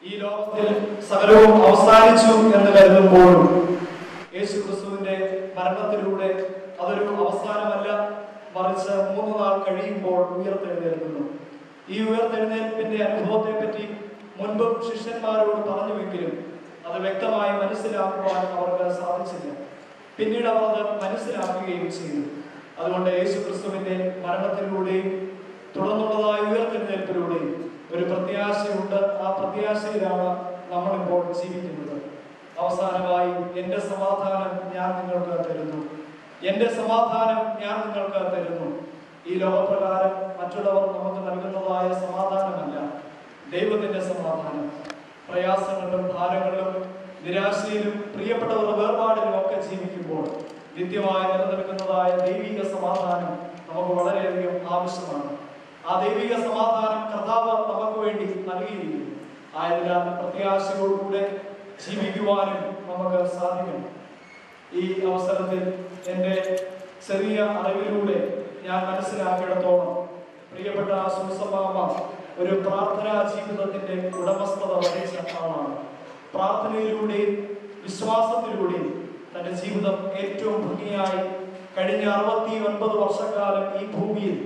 ഈ ലോകത്തിൽ സകലവും അവസാനിച്ചു എന്ന് കരുതുമ്പോഴും യേശു ക്രിസ്തുവിന്റെ മരണത്തിലൂടെ അതൊരു അവസാനമല്ല, മറിച്ച് 3 നാൾ കഴിയുമ്പോൾ ഉയർത്തെഴുന്നേൽക്കുന്നു. ഈ ഉയർത്തെഴുന്നേൽപ്പിന്റെ അനുഭവത്തെ പറ്റി മുൻപും ശിഷ്യന്മാരോട് പറഞ്ഞുവെങ്കിലും അത് വ്യക്തമായി മനസ്സിലാക്കുവാൻ അവർക്ക് സാധിച്ചില്ല. പിന്നീട് അവർ അത് മനസ്സിലാക്കുകയും ചെയ്തു. അതുകൊണ്ട് യേശു ക്രിസ്തുവിന്റെ മരണത്തിലൂടെയും തുടർന്നുള്ളതായ ഉയർത്തെഴുന്നേൽപ്പിലൂടെയും ഒരു പ്രത്യാശയുണ്ട്. ആ പ്രത്യാശയിലാണ് നമ്മളിപ്പോൾ ജീവിക്കുന്നത്. അവസാനമായി എന്റെ സമാധാനം ഞാൻ നിങ്ങൾക്ക് തരുന്നു, എന്റെ സമാധാനം ഞാൻ നിങ്ങൾക്ക് തരുന്നു. ഈ ലോകപ്രകാരം മറ്റുള്ളവർ നമുക്ക് നൽകുന്നതായ സമാധാനമല്ല, ദൈവത്തിന്റെ സമാധാനം. പ്രയാസങ്ങളിലും ഭാരങ്ങളിലും നിരാശയിലും പ്രിയപ്പെട്ടവരുടെ വേർപാടിലും ഒക്കെ ജീവിക്കുമ്പോൾ നിത്യമായി നിലനിൽക്കുന്നതായ ദൈവിക സമാധാനം നമുക്ക് വളരെയധികം ആവശ്യമാണ്. ആ ദൈവിക സമാധാനം കർത്താവ് നമുക്ക് വേണ്ടി നൽകിയിരിക്കുന്നു. ആയതിനാൽ പ്രത്യാശയോടുകൂടെ ജീവിക്കുവാനും നമുക്ക് സാധിക്കണം. ഈ അവസരത്തിൽ എൻ്റെ ചെറിയ അറിവിലൂടെ ഞാൻ മനസ്സിലാക്കിയിടത്തോളം പ്രിയപ്പെട്ട സൂസമ്മാമ ഒരു പ്രാർത്ഥനാ ജീവിതത്തിന്റെ ഉടമസ്ഥത വഹിച്ച ആളാണ്. പ്രാർത്ഥനയിലൂടെയും വിശ്വാസത്തിലൂടെയും തന്റെ ജീവിതം ഏറ്റവും ഭംഗിയായി കഴിഞ്ഞ 69 വർഷക്കാലം ഈ ഭൂമിയിൽ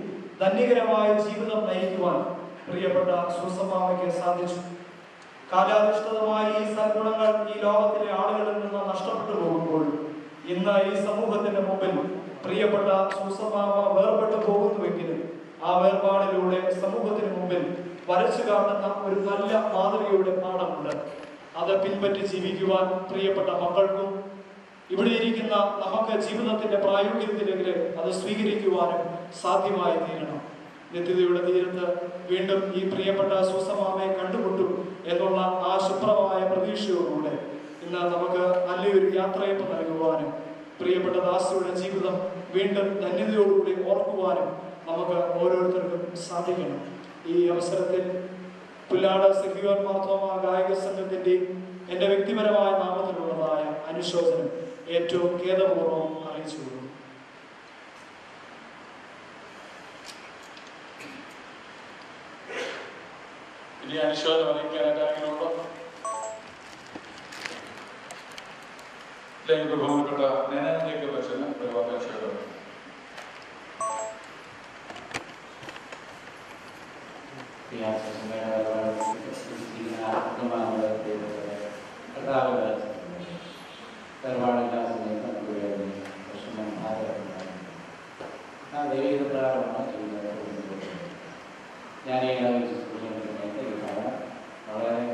ധന്യകരമായ ജീവിതം നയിക്കുവാൻ പ്രിയപ്പെട്ട സൂസമ്മാമയ്ക്ക് സാധിച്ചു. കാലാധിഷ്ഠിതമായ ഈ സൽഗുണങ്ങൾ ഈ ലോകത്തിലെ ആളുകളിൽ നിന്ന് നഷ്ടപ്പെട്ടു പോകുമ്പോൾ ഇന്ന് ഈ സമൂഹത്തിന്റെ മുമ്പിൽ പ്രിയപ്പെട്ട സൂസമ്മാമ വേർപെട്ടു പോകുന്നുവെങ്കിലും ആ വേർപാടിലൂടെ സമൂഹത്തിന് മുമ്പിൽ വരച്ചു കാട്ടുന്ന ഒരു നല്ല മാതൃകയുടെ പാഠമുണ്ട്. അത് പിൻപറ്റി ജീവിക്കുവാൻ പ്രിയപ്പെട്ട മക്കൾക്കും ഇവിടെ ഇരിക്കുന്ന നമുക്ക് ജീവിതത്തിന്റെ പ്രായോഗികത്തിലേക്ക് അത് സ്വീകരിക്കുവാനും സാധ്യമായി തീരണം. നിത്യതയുടെ തീരത്ത് വീണ്ടും ഈ പ്രിയപ്പെട്ട സൂസമ്മാമയെ കണ്ടുമുട്ടും എന്നുള്ള ആ ശുഭ്രമായ പ്രതീക്ഷയോടുകൂടെ ഇന്ന് നമുക്ക് നല്ലൊരു യാത്രയപ്പ് നൽകുവാനും പ്രിയപ്പെട്ട ദാസിയുടെ ജീവിതം വീണ്ടും ധന്യതയോടുകൂടി ഓർക്കുവാനും നമുക്ക് ഓരോരുത്തർക്കും സാധിക്കണം. ഈ അവസരത്തിൽ പുല്ലാട് സെക്യൂർ മാർത്തോമ ഗായക സംഘത്തിന്റെയും എൻ്റെ വ്യക്തിപരമായ നാമത്തിലുള്ളതായ അനുശോചനം ഏറ്റവും ഖേദപൂർവ്വം അറിയിച്ചു കൊടുക്കുന്നു. ഇനി അനുശോചനം അറിയിക്കാനായിട്ട് ആരെങ്കിലുണ്ടോ? എനിക്ക് ബഹുമാനപ്പെട്ട നേനേക്ക് വെച്ചെന്ന് ഒരുപാട് അനുശോചനം. ഞാൻ വളരെ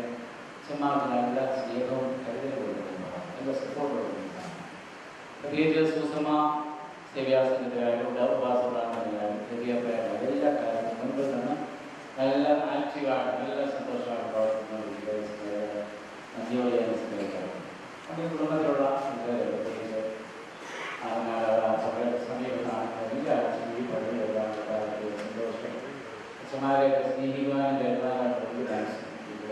സമാധാനമില്ല, സ്നേഹവും കരുതൽ കൊടുക്കുന്നു, എൻ്റെ സപ്പോർട്ട് കൊടുക്കുന്നു. പ്രത്യേകിച്ച് സൂസമ്മ സേവ്യാസനത്തിലായാലും ഉപവാസപ്രാർത്ഥനയിലായാലും ഹൃദയപ്രയാലും എല്ലാ കാര്യങ്ങളും മുൻപിൽ നിന്ന് നല്ല ആക്റ്റീവായിട്ട് നല്ല സന്തോഷമായിട്ട് പ്രവർത്തിക്കുന്ന നന്ദിയോടെയാണ് സ്നേഹിക്കാറ്. നമ്മുടെ കുടുംബത്തിലുള്ള പ്രത്യേകിച്ച് സമീപമാണ് എല്ലാ ആഴ്ചയും പള്ളിയിലെല്ലാം സന്തോഷം അച്ഛന്മാരെ സ്നേഹിക്കുവാനും എഴുതാനായിട്ട്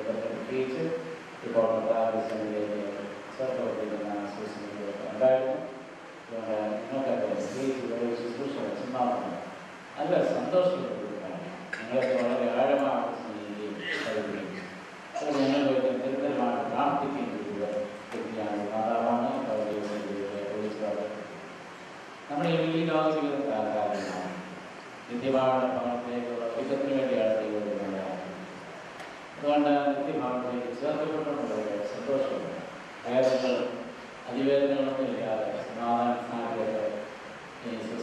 പ്രത്യേകിച്ച് ഇപ്പോൾ ഉണ്ടായിരുന്നു. നിങ്ങൾക്കൊക്കെ പ്രത്യേകിച്ച് ശുശ്രൂഷ അച്ഛന്മാർക്കുണ്ട്. നല്ല സന്തോഷത്തോടെ കൊടുക്കാനും നിങ്ങളൊക്കെ വളരെ ആഴമായിട്ട് സ്നേഹിക്കുകയും കഴിയുകയും അത് ഞങ്ങൾ നിരന്തരമായിട്ട് പ്രാർത്ഥിക്കുകയും ചെയ്ത വ്യക്തിയാണ്. മാതാവാണ് നമ്മുടെ ഈ ലോക ജീവിതക്കാലമാണ് നിത്യഭാവന ഭവനത്തിലേക്കുള്ള യുദ്ധത്തിന് വേണ്ടിയാണ് ദൈവത്തിനുള്ളത്. അതുകൊണ്ട് നിത്യഭാവനത്തിലേക്ക് ചേർക്കപ്പെട്ടുള്ളത് സന്തോഷമുണ്ട്. വേദനകൾ അതിവേദനകളൊന്നും ഇല്ലാതെ സമാധാനത്തിലേക്ക്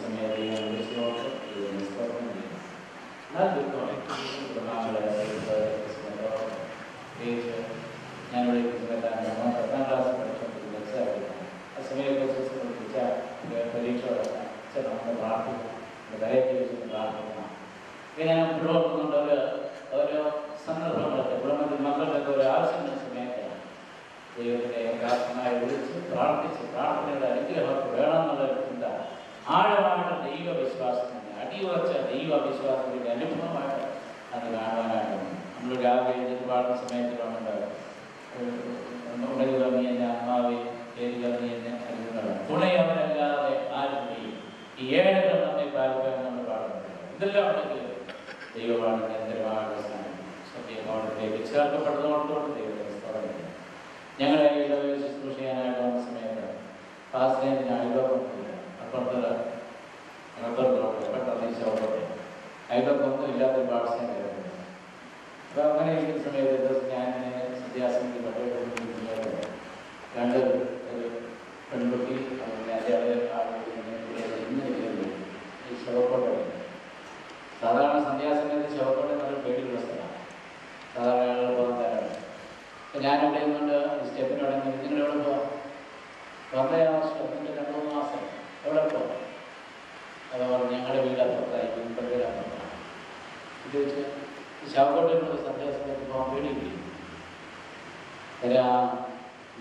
സമയത്ത് വിളിച്ചോട്ട് എന്നാൽ ദുഃഖം പ്രത്യേകിച്ച് ഞാനിവിടെ 10ാം ക്ലാസ് പഠിച്ചുകൊണ്ടിരിക്കുന്ന മനസ്സിലാക്കിയിട്ടാണ്. ആ സമയത്ത് പരീക്ഷ നമ്മൾ പ്രാർത്ഥിക്കണം, ദയచేసి പ്രാർത്ഥിക്കണം. ഇങ്ങനെ പുരോഗമിക്കുന്നുണ്ട്. ഓരോ സന്ദർഭങ്ങളൊക്കെ കുടുംബത്തിൽ മക്കളുടെ ഒരു ആവശ്യമുള്ള സമയത്താണ് ദൈവത്തിനെ ഏകാത്മമായി വിളിച്ച് പ്രാർത്ഥിച്ച് പ്രാർത്ഥനയുടെ അനുഗ്രഹമൊക്കെ വേണമെന്നുള്ളൊരു ചിന്ത ആഴമായിട്ട് ദൈവവിശ്വാസം തന്നെ അടിയുറച്ച ദൈവവിശ്വാസത്തിൻ്റെ അനുഭവമായിട്ട് അത് കാണുവാനായിട്ടുണ്ട്. നമ്മൾ രാവിലെ പാടുന്ന സമയത്ത് കാണുന്നുണ്ടാകും ഉണരുക നീ എന്നെ ആത്മാവെ ഏരുക നീ എന്നെ അറിയുന്നതാണ് തുണയവനല്ലാതെ ആരും ചെയ്യും ഈ ഏഴകൾ നമ്മെ പാലിക്കാൻ നമ്മൾ പാടുന്നുണ്ട്. ഇതെല്ലാം ഉണ്ടെങ്കിൽ ദൈവമാണ് നിരന്തരമായ സത്യഭാവത്തിലേക്ക് ചേർക്കപ്പെടുന്നതോടൊപ്പം ദൈവം ഞങ്ങളുടെ ഇടവയിൽ ശുശ്രൂഷ ചെയ്യാനായിട്ട് വന്ന സമയത്ത് പാസ്റ്റിന് അയൽവക്കമൊന്നുമില്ല. അപ്പുറത്ത് ശവക്കോട്ടെ അയൽവക്കമൊന്നും ഇല്ലാത്തൊരു പാഴ്സിനെ കയറുന്നത്. അപ്പോൾ അങ്ങനെ ഇരിക്കുന്ന സമയത്ത് ഞാൻ സന്ധ്യാസമിതി പട്ടയപ്പെടുന്ന രണ്ട് ഒരു പെൺകുട്ടി ഈ ശവക്കോട്ട സാധാരണ സന്ധ്യാസമയത്ത് ശവക്കോട്ട നല്ല പേടിയുള്ള സ്ഥലമാണ്. സാധാരണ ആളുകൾ പോകാൻ തരാണ്. അപ്പം ഞാനിവിടെ നിന്നുകൊണ്ട് സ്റ്റെപ്പിനോടെ നിങ്ങളെവിടെ പോകാം? വന്നേ സ്റ്റെപ്പിൻ്റെ 2-3 മാസം എവിടെ പോകാം? അത് പറഞ്ഞ് ഞങ്ങളുടെ വീട് അപ്പുറത്തായിരിക്കും, വീട് അപ്പുറത്താണ്. ഇത് വെച്ച് ശവക്കോട്ടയിലുള്ള സന്ധ്യാസമയത്ത് പോകാൻ പേടിയില്ല. ഒരു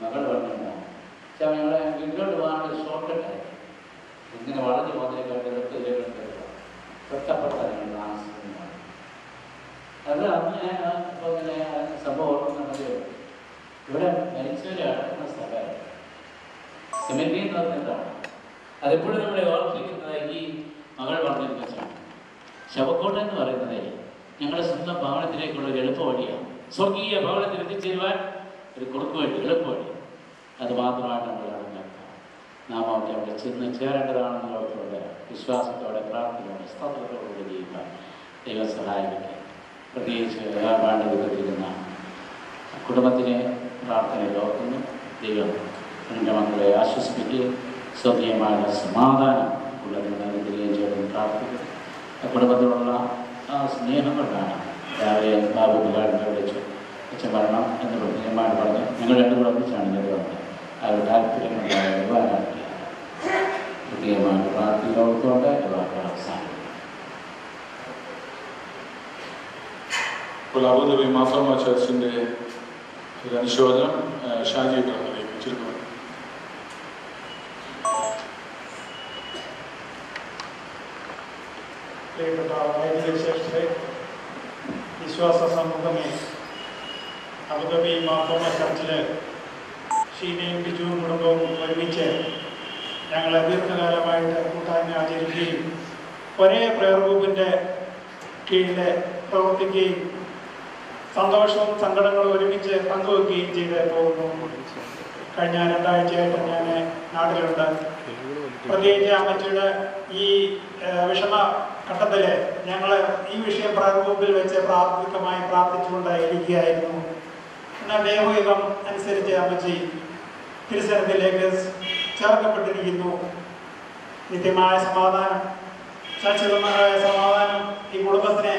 മകൾ പറഞ്ഞിട്ടുണ്ടാകും. പക്ഷേ ഞങ്ങളെ വീട്ടിലോട്ട് പോകാനുള്ള ഷോർട്ട് കട്ടായി. ഇങ്ങനെ വളഞ്ഞു പോകുന്നതിനെക്കാട്ട് തൊട്ടപ്പുറത്താണ് ഞങ്ങൾ താമസിക്കുന്നത്. അത് അന്ന് ഞാൻ ഇപ്പോൾ ഇങ്ങനെ സംഭവം ഓർക്കുന്നുണ്ടെങ്കിൽ ഇവിടെ മരിച്ചവരെ അടക്കുന്ന സ്ഥലമാണ് സെമിനറി എന്ന് പറഞ്ഞിട്ടാണ്. അതെപ്പോഴും നമ്മളെ ഓർമ്മിപ്പിക്കുന്നത് ഈ മകൾ പറഞ്ഞതിനെ വെച്ചാണ്. ശവക്കോട്ട എന്ന് പറയുന്നത് ഞങ്ങളുടെ സ്വന്തം ഭവനത്തിലേക്കുള്ള ഒരു എളുപ്പ വഴിയാണ്. സ്വർഗീയ ഭവനത്തിൽ എത്തിച്ചേരുവാൻ ഒരു കുറുക്കുവഴി, എളുപ്പവഴി. അത് മാത്രമായിട്ട് നമ്മൾ കണക്കാക്കാം. നാം അവിടെ ചെന്ന് ചേരേണ്ടതാണെന്ന് ഓർത്തോടെ വിശ്വാസത്തോടെ പ്രാർത്ഥനയോടെ സ്തോത്രത്തോടുകൂടി ജീവിക്കാൻ ദൈവം സഹായിക്കട്ടെ. പ്രത്യേകിച്ച് വേർപാടുകൊണ്ടിരിക്കുന്ന കുടുംബത്തിനെ പ്രാർത്ഥനയിൽ ഓർക്കുന്നു. ദൈവം എൻ്റെ മക്കളെ ആശ്വസിപ്പിക്കുകയും സ്വർഗീയമായ സമാധാനം ഉള്ളതിന് നൽകുകയും ചെയ്തെന്ന് പ്രാർത്ഥിക്കുന്നു. ആ കുടുംബത്തിലുള്ള ആ സ്നേഹം കൊണ്ടാണ് രാവിലെ ബാബു പിള്ളേരുടെ വിളിച്ചു അച്ഛൻ വരണം എന്ന് പ്രത്യേകമായിട്ട് പറഞ്ഞ് ഞങ്ങൾ രണ്ടും കൂടെ ഒന്നിച്ചാണ് ഇങ്ങനെ വന്നത്. ആ ഒരു താല്പര്യങ്ങളുണ്ടായ ഒരുപാടാണ് പ്രത്യേകമായിട്ട് പ്രാർത്ഥിക്കുന്നതുകൊണ്ട് ഒരുപാട് അവസാനം. ഇപ്പോൾ അബുദാബി മാർത്തോമാ ചർച്ചിൻ്റെ ഒരു അനുശോചനം ഷാജി ബ്രദറിലേക്ക് ചുരുക്കം. പ്രിയപ്പെട്ട വൈദികശ്രേഷ്ഠരെ, വിശ്വാസ സമൂഹമേ, അബുദാബി മാർത്തോമാ ചർച്ചില് ഷീനയും ബിജുവും കുടുംബവും ഒരുമിച്ച് ഞങ്ങൾ ദീർഘകാലമായിട്ട് കൂട്ടായ്മ ആചരിക്കുകയും ഒരേ പ്രയർ ഗ്രൂപ്പിൻ്റെ കീഴിൽ പ്രവർത്തിക്കുകയും സന്തോഷവും സങ്കടങ്ങളും ഒരുമിച്ച് പങ്കുവെക്കുകയും ചെയ്ത് പോകുന്നു. കഴിഞ്ഞ 2 ആഴ്ചയായിട്ട് ഞാൻ നാട്ടിലുണ്ട്. പ്രത്യേകിച്ച് അമ്മച്ചിയുടെ ഈ വിഷമ ഘട്ടത്തിൽ ഞങ്ങൾ ഈ വിഷയം പ്രയർ ഗ്രൂപ്പിൽ വെച്ച് പ്രാഥമികമായി പ്രാർത്ഥിച്ചുകൊണ്ട് ഇരിക്കുകയായിരുന്നു. എന്നാൽ ദൈവഹിതം അനുസരിച്ച് അമ്മച്ചി തിരുസനത്തിലേക്ക് ചേർക്കപ്പെട്ടിരിക്കുന്നു. നിത്യമായ സമാധാനം, ശാശ്വതമായ സമാധാനം ഈ കുടുംബത്തിനെ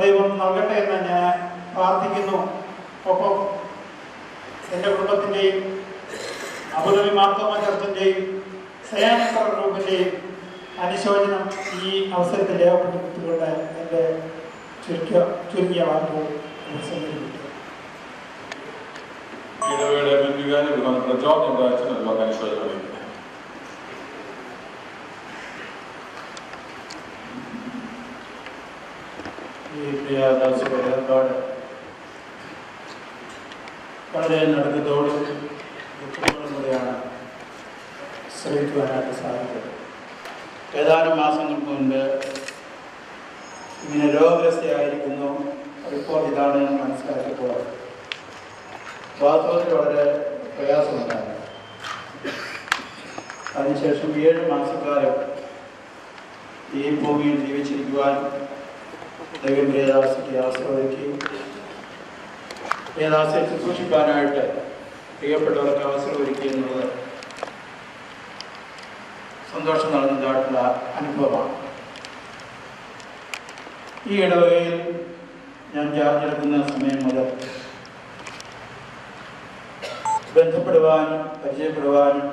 ദൈവം നൽകട്ടെ എന്ന് ഞാൻ പ്രാർത്ഥിക്കുന്നു. ഒപ്പം എൻ്റെ കുടുംബത്തിൻ്റെയും അബുദാബി മാർത്തോമാ ചർച്ചിൻ്റെയും സയാനിക്കർ ഗ്രൂപ്പിൻ്റെയും അനുശോചനം ഈ അവസരത്തിൽ രേഖപ്പെടുത്തിക്കൊണ്ട് എൻ്റെ ചുരുക്കിയ വാക്കുകൾ സംസാരിക്കുന്നു. ഇടവേള ബന്ധുവികാരി ബഹുമാനപ്പെട്ട ജോർജ് എബ്രാഹിം ഒരുപാട് അനുശോചനം അറിയിക്കുന്നത്. ഈ പ്രിയദാസികളോട് വളരെ നടുക്കത്തോടും ദുഃഖത്തോടും കൂടിയാണ് ശ്രമിക്കുവാനായിട്ട് സാധിച്ചത്. ഏതാനും മാസങ്ങൾക്ക് മുൻപ് ഇങ്ങനെ രോഗഗ്രസ്തയായിരിക്കുന്നു റിപ്പോർട്ട് ഇതാണെന്ന് മനസ്സിലാക്കിയപ്പോൾ വാസ്തവത്തിൽ വളരെ പ്രയാസമുണ്ടായി. അതിനുശേഷം 7 മാസക്കാലം ഈ ഭൂമിയിൽ ജീവിച്ചിരിക്കുവാൻ ദൈവം പ്രിയദാസിക്ക് അവസരമൊരുക്കി. പ്രിയദാസിയെ ശുശ്രൂഷിക്കാനായിട്ട് പ്രിയപ്പെട്ടവർക്ക് അവസരമൊരുക്കി എന്നുള്ളത് സന്തോഷം നൽകുന്നതായിട്ടുള്ള അനുഭവമാണ്. ഈ ഇടവകയിൽ ഞാൻ ചാർജ് എടുക്കുന്ന സമയം മുതൽ ബന്ധപ്പെടുവാനും പരിചയപ്പെടുവാനും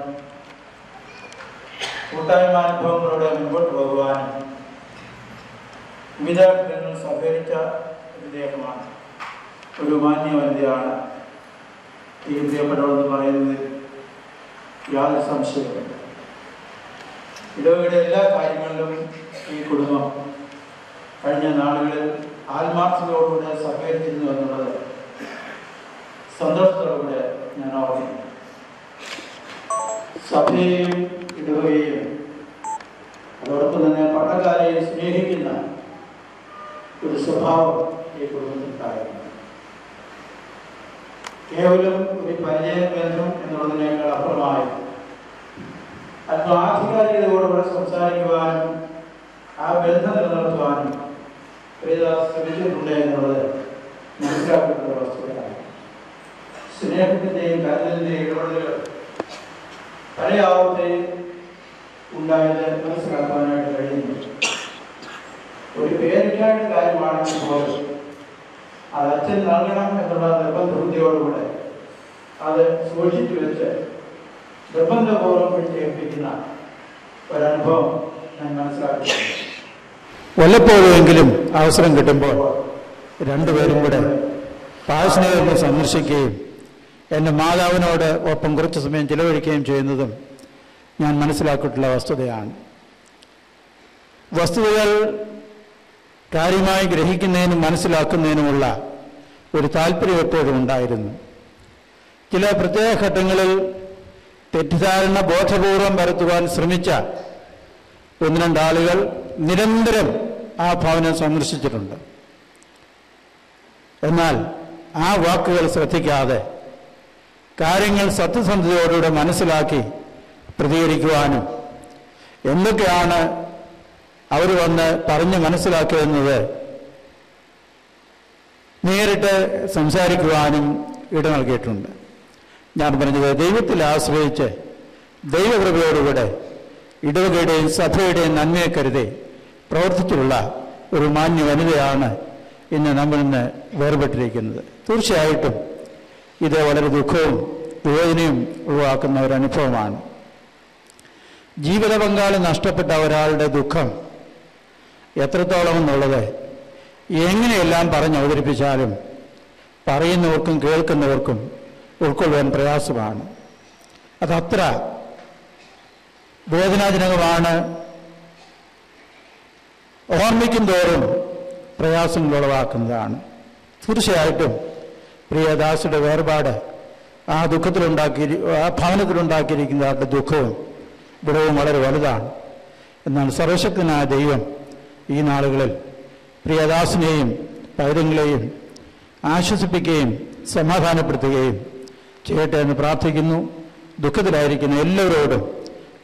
കൂട്ടായ്മ അനുഭവങ്ങളോടെ മുൻപോട്ട് പോകുവാനും വിവിധ ഘട്ടങ്ങൾ സഹകരിച്ച ഒരു ദേഹമാണ്. ഒരു മാന്യ വനിതയാണ് ഈ പ്രിയപ്പെട്ടവരെന്ന് പറയുന്നതിൽ യാതൊരു സംശയമില്ല. ഇടവകയുടെ എല്ലാ കാര്യങ്ങളിലും ഈ കുടുംബം കഴിഞ്ഞ നാളുകളിൽ ആത്മാർത്ഥതയോടുകൂടെ സഹകരിച്ചിരുന്നു എന്നുള്ളത് സന്തോഷത്തോടുകൂടെ ഞാൻ ഓർമ്മിക്കുന്നു. സഭയെയും ഇടവകയെയും അതോടൊപ്പം തന്നെ പട്ടക്കാരെയും സ്നേഹിക്കുന്ന ഒരു സ്വഭാവം ഈ കുടുംബത്തിലുണ്ടായിരുന്നു. കേവലം ഒരു പരിചയബന്ധം എന്നുള്ളതിനേക്കാൾ അപ്പുറമായി അല്പം ആധികാരികതയോടുകൂടെ സംസാരിക്കുവാനും ആ ബന്ധം നിലനിർത്തുവാനും പ്രിയദാസ് ശ്രമിച്ചിട്ടുണ്ട് എന്നുള്ളത് മനസ്സിലാക്കുന്ന വസ്തുതയാണ്. സ്നേഹത്തിൻ്റെയും കരുതലിൻ്റെയും ഇടപെടലുകൾ പല ആവത്തെയും ഉണ്ടായത് മനസ്സിലാക്കാനായിട്ട് കഴിയുന്നു. ഒരു പേരിക്കാരുടെ കാര്യമാണെങ്കിൽ പോലും അത് അച്ഛൻ നൽകണം എന്നുള്ള നിർബന്ധബുദ്ധിയോടുകൂടെ അത് സൂക്ഷിച്ചു വെച്ച് നിർബന്ധപൂർവ്വം പിടിച്ചേൽപ്പിക്കുന്ന ഒരനുഭവം ഞാൻ മനസ്സിലാക്കുന്നു. വല്ലപ്പോഴുമെങ്കിലും അവസരം കിട്ടുമ്പോൾ രണ്ടുപേരും കൂടെ പാഴ്സനയെ സന്ദർശിക്കുകയും എൻ്റെ മാതാവിനോട് ഒപ്പം കുറച്ച് സമയം ചിലവഴിക്കുകയും ചെയ്യുന്നതും ഞാൻ മനസ്സിലാക്കിയിട്ടുള്ള വസ്തുതയാണ്. വസ്തുതകൾ കാര്യമായി ഗ്രഹിക്കുന്നതിനും മനസ്സിലാക്കുന്നതിനുമുള്ള ഒരു താല്പര്യം എപ്പോഴും ഉണ്ടായിരുന്നു. ചില പ്രത്യേക ഘട്ടങ്ങളിൽ തെറ്റിദ്ധാരണ ബോധപൂർവം വരുത്തുവാൻ ശ്രമിച്ച ഒന്ന് രണ്ടാളുകൾ നിരന്തരം ആ ഭവനം സന്ദർശിച്ചിട്ടുണ്ട്. എന്നാൽ ആ വാക്കുകൾ ശ്രദ്ധിക്കാതെ കാര്യങ്ങൾ സത്യസന്ധതയോടുകൂടെ മനസ്സിലാക്കി പ്രതികരിക്കുവാനും എന്തൊക്കെയാണ് അവർ വന്ന് പറഞ്ഞ് മനസ്സിലാക്കുന്നത് നേരിട്ട് സംസാരിക്കുവാനും ഇട നൽകിയിട്ടുണ്ട്. ഞാൻ പറഞ്ഞത് ദൈവത്തിൽ ആശ്രയിച്ച് ദൈവകൃപയോടുകൂടെ ഇടവകയുടെയും സഭയുടെയും നന്മയെ കരുതി പ്രവർത്തിച്ചുള്ള ഒരു മാന്യ വനിതയാണ് ഇന്ന് നമ്മൾ ഇന്ന് വേർപെട്ടിരിക്കുന്നത്. തീർച്ചയായിട്ടും ഇത് വളരെ ദുഃഖവും വേദനയും ഉളവാക്കുന്ന ഒരനുഭവമാണ്. ജീവിത പങ്കാളി നഷ്ടപ്പെട്ട ഒരാളുടെ ദുഃഖം എത്രത്തോളം എന്നുള്ളത് എങ്ങനെയെല്ലാം പറഞ്ഞ് അവതരിപ്പിച്ചാലും പറയുന്നവർക്കും കേൾക്കുന്നവർക്കും ഉൾക്കൊള്ളുവാൻ പ്രയാസമാണ്. അതത്ര വേദനാജനകമാണ്. ഓർമ്മിക്കും തോറും പ്രയാസങ്ങൾ ഉളവാക്കുന്നതാണ്. തീർച്ചയായിട്ടും പ്രിയദാസിയുടെ വേർപാട് ആ ഭവനത്തിലുണ്ടാക്കിയിരിക്കുന്ന ആളുടെ ദുഃഖവും വിടവും വളരെ വലുതാണ്. എന്നാൽ സർവശക്തനായ ദൈവം ഈ നാളുകളിൽ പ്രിയദാസിനെയും പൈതങ്ങളെയും ആശ്വസിപ്പിക്കുകയും സമാധാനപ്പെടുത്തുകയും ചെയ്യട്ടെ എന്ന് പ്രാർത്ഥിക്കുന്നു. ദുഃഖത്തിലായിരിക്കുന്ന എല്ലാവരോടും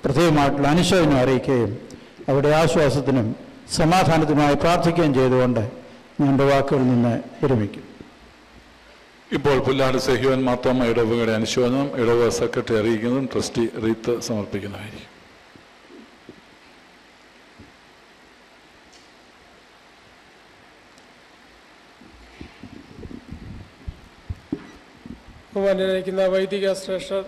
പ്രത്യേകമായിട്ടുള്ള അനുശോചനം അറിയിക്കുകയും അവരുടെ ആശ്വാസത്തിനും സമാധാനത്തിനുമായി പ്രാർത്ഥിക്കുകയും ചെയ്തുകൊണ്ട് ഞാൻ എൻ്റെ വാക്കുകളിൽ നിന്ന് വിരമിക്കും. ഇപ്പോൾ പുല്ലാട് സെഹ്യോൻ മാർത്തോമ ഇടവകയുടെ അനുശോചനം ഇടവക സെക്രട്ടറി അറിയിക്കുന്നതും ട്രസ്റ്റി റീത്ത് സമർപ്പിക്കുന്നതായിരിക്കും. ബഹുമാന്യരായിരിക്കുന്ന വൈദിക ശ്രേഷ്ഠർ,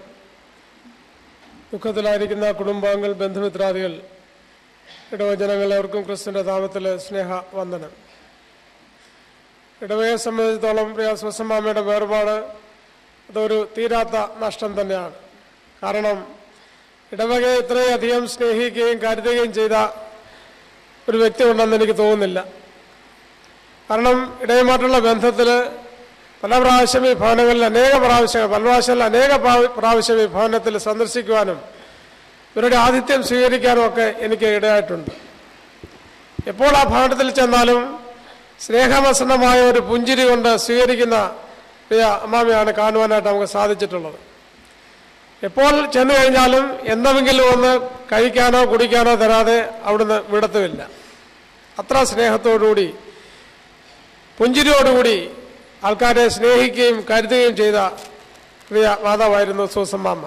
ദുഃഖത്തിലായിരിക്കുന്ന കുടുംബാംഗങ്ങൾ, ബന്ധുമിത്രാദികൾ, ഇടവജനങ്ങൾ ഏവർക്കും ക്രിസ്തുവിൻ്റെ നാമത്തിൽ സ്നേഹവന്ദനം. ഇടവകയെ സംബന്ധിച്ചിടത്തോളം പ്രിയ സ്വസമ്മാമ്മയുടെ വേർപാട് അതൊരു തീരാത്ത നഷ്ടം തന്നെയാണ്. കാരണം ഇടവകയെ ഇത്രയധികം സ്നേഹിക്കുകയും കരുതുകയും ചെയ്ത ഒരു വ്യക്തി ഉണ്ടെന്ന് എനിക്ക് തോന്നുന്നില്ല. കാരണം ഇടയുമായിട്ടുള്ള ബന്ധത്തിൽ പല പ്രാവശ്യം ഈ ഭവനങ്ങളിൽ അനേക പ്രാവശ്യം ഈ ഭവനത്തിൽ സന്ദർശിക്കുവാനും ഇവരുടെ ആതിഥ്യം സ്വീകരിക്കാനും ഒക്കെ എനിക്ക് ഇടയായിട്ടുണ്ട്. എപ്പോൾ ആ ഭവനത്തിൽ ചെന്നാലും സ്നേഹമസനമായ ഒരു പുഞ്ചിരി കൊണ്ട് സ്വീകരിക്കുന്ന പ്രിയ അമ്മാമയാണ് കാണുവാനായിട്ട് നമുക്ക് സാധിച്ചിട്ടുള്ളത്. എപ്പോൾ ചെന്നു കഴിഞ്ഞാലും എന്തെങ്കിലും ഒന്ന് കഴിക്കാനോ കുടിക്കാനോ തരാതെ അവിടുന്ന് വിടത്തുമില്ല. അത്ര സ്നേഹത്തോടുകൂടി പുഞ്ചിരിയോടുകൂടി ആൾക്കാരെ സ്നേഹിക്കുകയും കരുതുകയും ചെയ്ത പ്രിയ മാതാവായിരുന്നു സൂസമ്മാമ്മ.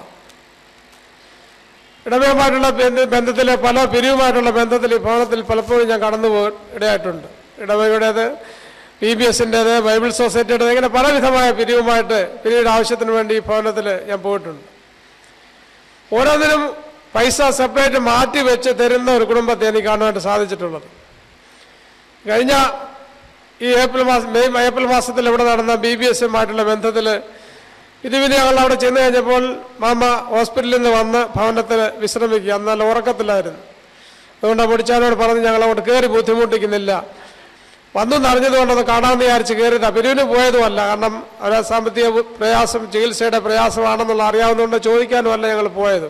ഇടവകയുമായിട്ടുള്ള ബന്ധത്തിൽ പല പിരിവുമായിട്ടുള്ള ബന്ധത്തിൽ ഈ ഭവനത്തിൽ പലപ്പോഴും ഞാൻ കടന്നു ഇടയായിട്ടുണ്ട്. ഇടവകയുടേത്, PBSൻ്റേത്, ബൈബിൾ സൊസൈറ്റിയുടേത്, ഇങ്ങനെ പലവിധമായ പിരിയുടെ ആവശ്യത്തിന് വേണ്ടി ഈ ഭവനത്തിൽ ഞാൻ പോയിട്ടുണ്ട്. ഓരോന്നിനും പൈസ സെപ്പറേറ്റ് മാറ്റി വെച്ച് തരുന്ന ഒരു കുടുംബത്തെ എനിക്ക് കാണുവാനായിട്ട് സാധിച്ചിട്ടുള്ളത്. കഴിഞ്ഞ ഈ ഏപ്രിൽ മാസത്തിൽ ഇവിടെ നടന്ന BBSമായിട്ടുള്ള ബന്ധത്തിൽ ഇതിന് ഞങ്ങൾ അവിടെ ചെന്ന് കഴിഞ്ഞപ്പോൾ മാമ ഹോസ്പിറ്റലിൽ നിന്ന് വന്ന് ഭവനത്തിൽ വിശ്രമിക്കുക. എന്നാൽ ഉറക്കത്തിലായിരുന്നു. അതുകൊണ്ട് പൊടിച്ചാനോട് പറഞ്ഞ് ഞങ്ങളവിടെ കയറി ബുദ്ധിമുട്ടിക്കുന്നില്ല, വന്നു നിറഞ്ഞതുകൊണ്ടൊന്ന് കാണാമെന്ന് വിചാരിച്ച് കയറിയതാണ്. പിരിവിന് പോയതുമല്ല. കാരണം അവരെ സാമ്പത്തിക പ്രയാസം, ചികിത്സയുടെ പ്രയാസമാണെന്നുള്ള അറിയാവുന്നതുകൊണ്ട് ചോദിക്കാനുമല്ല ഞങ്ങൾ പോയത്.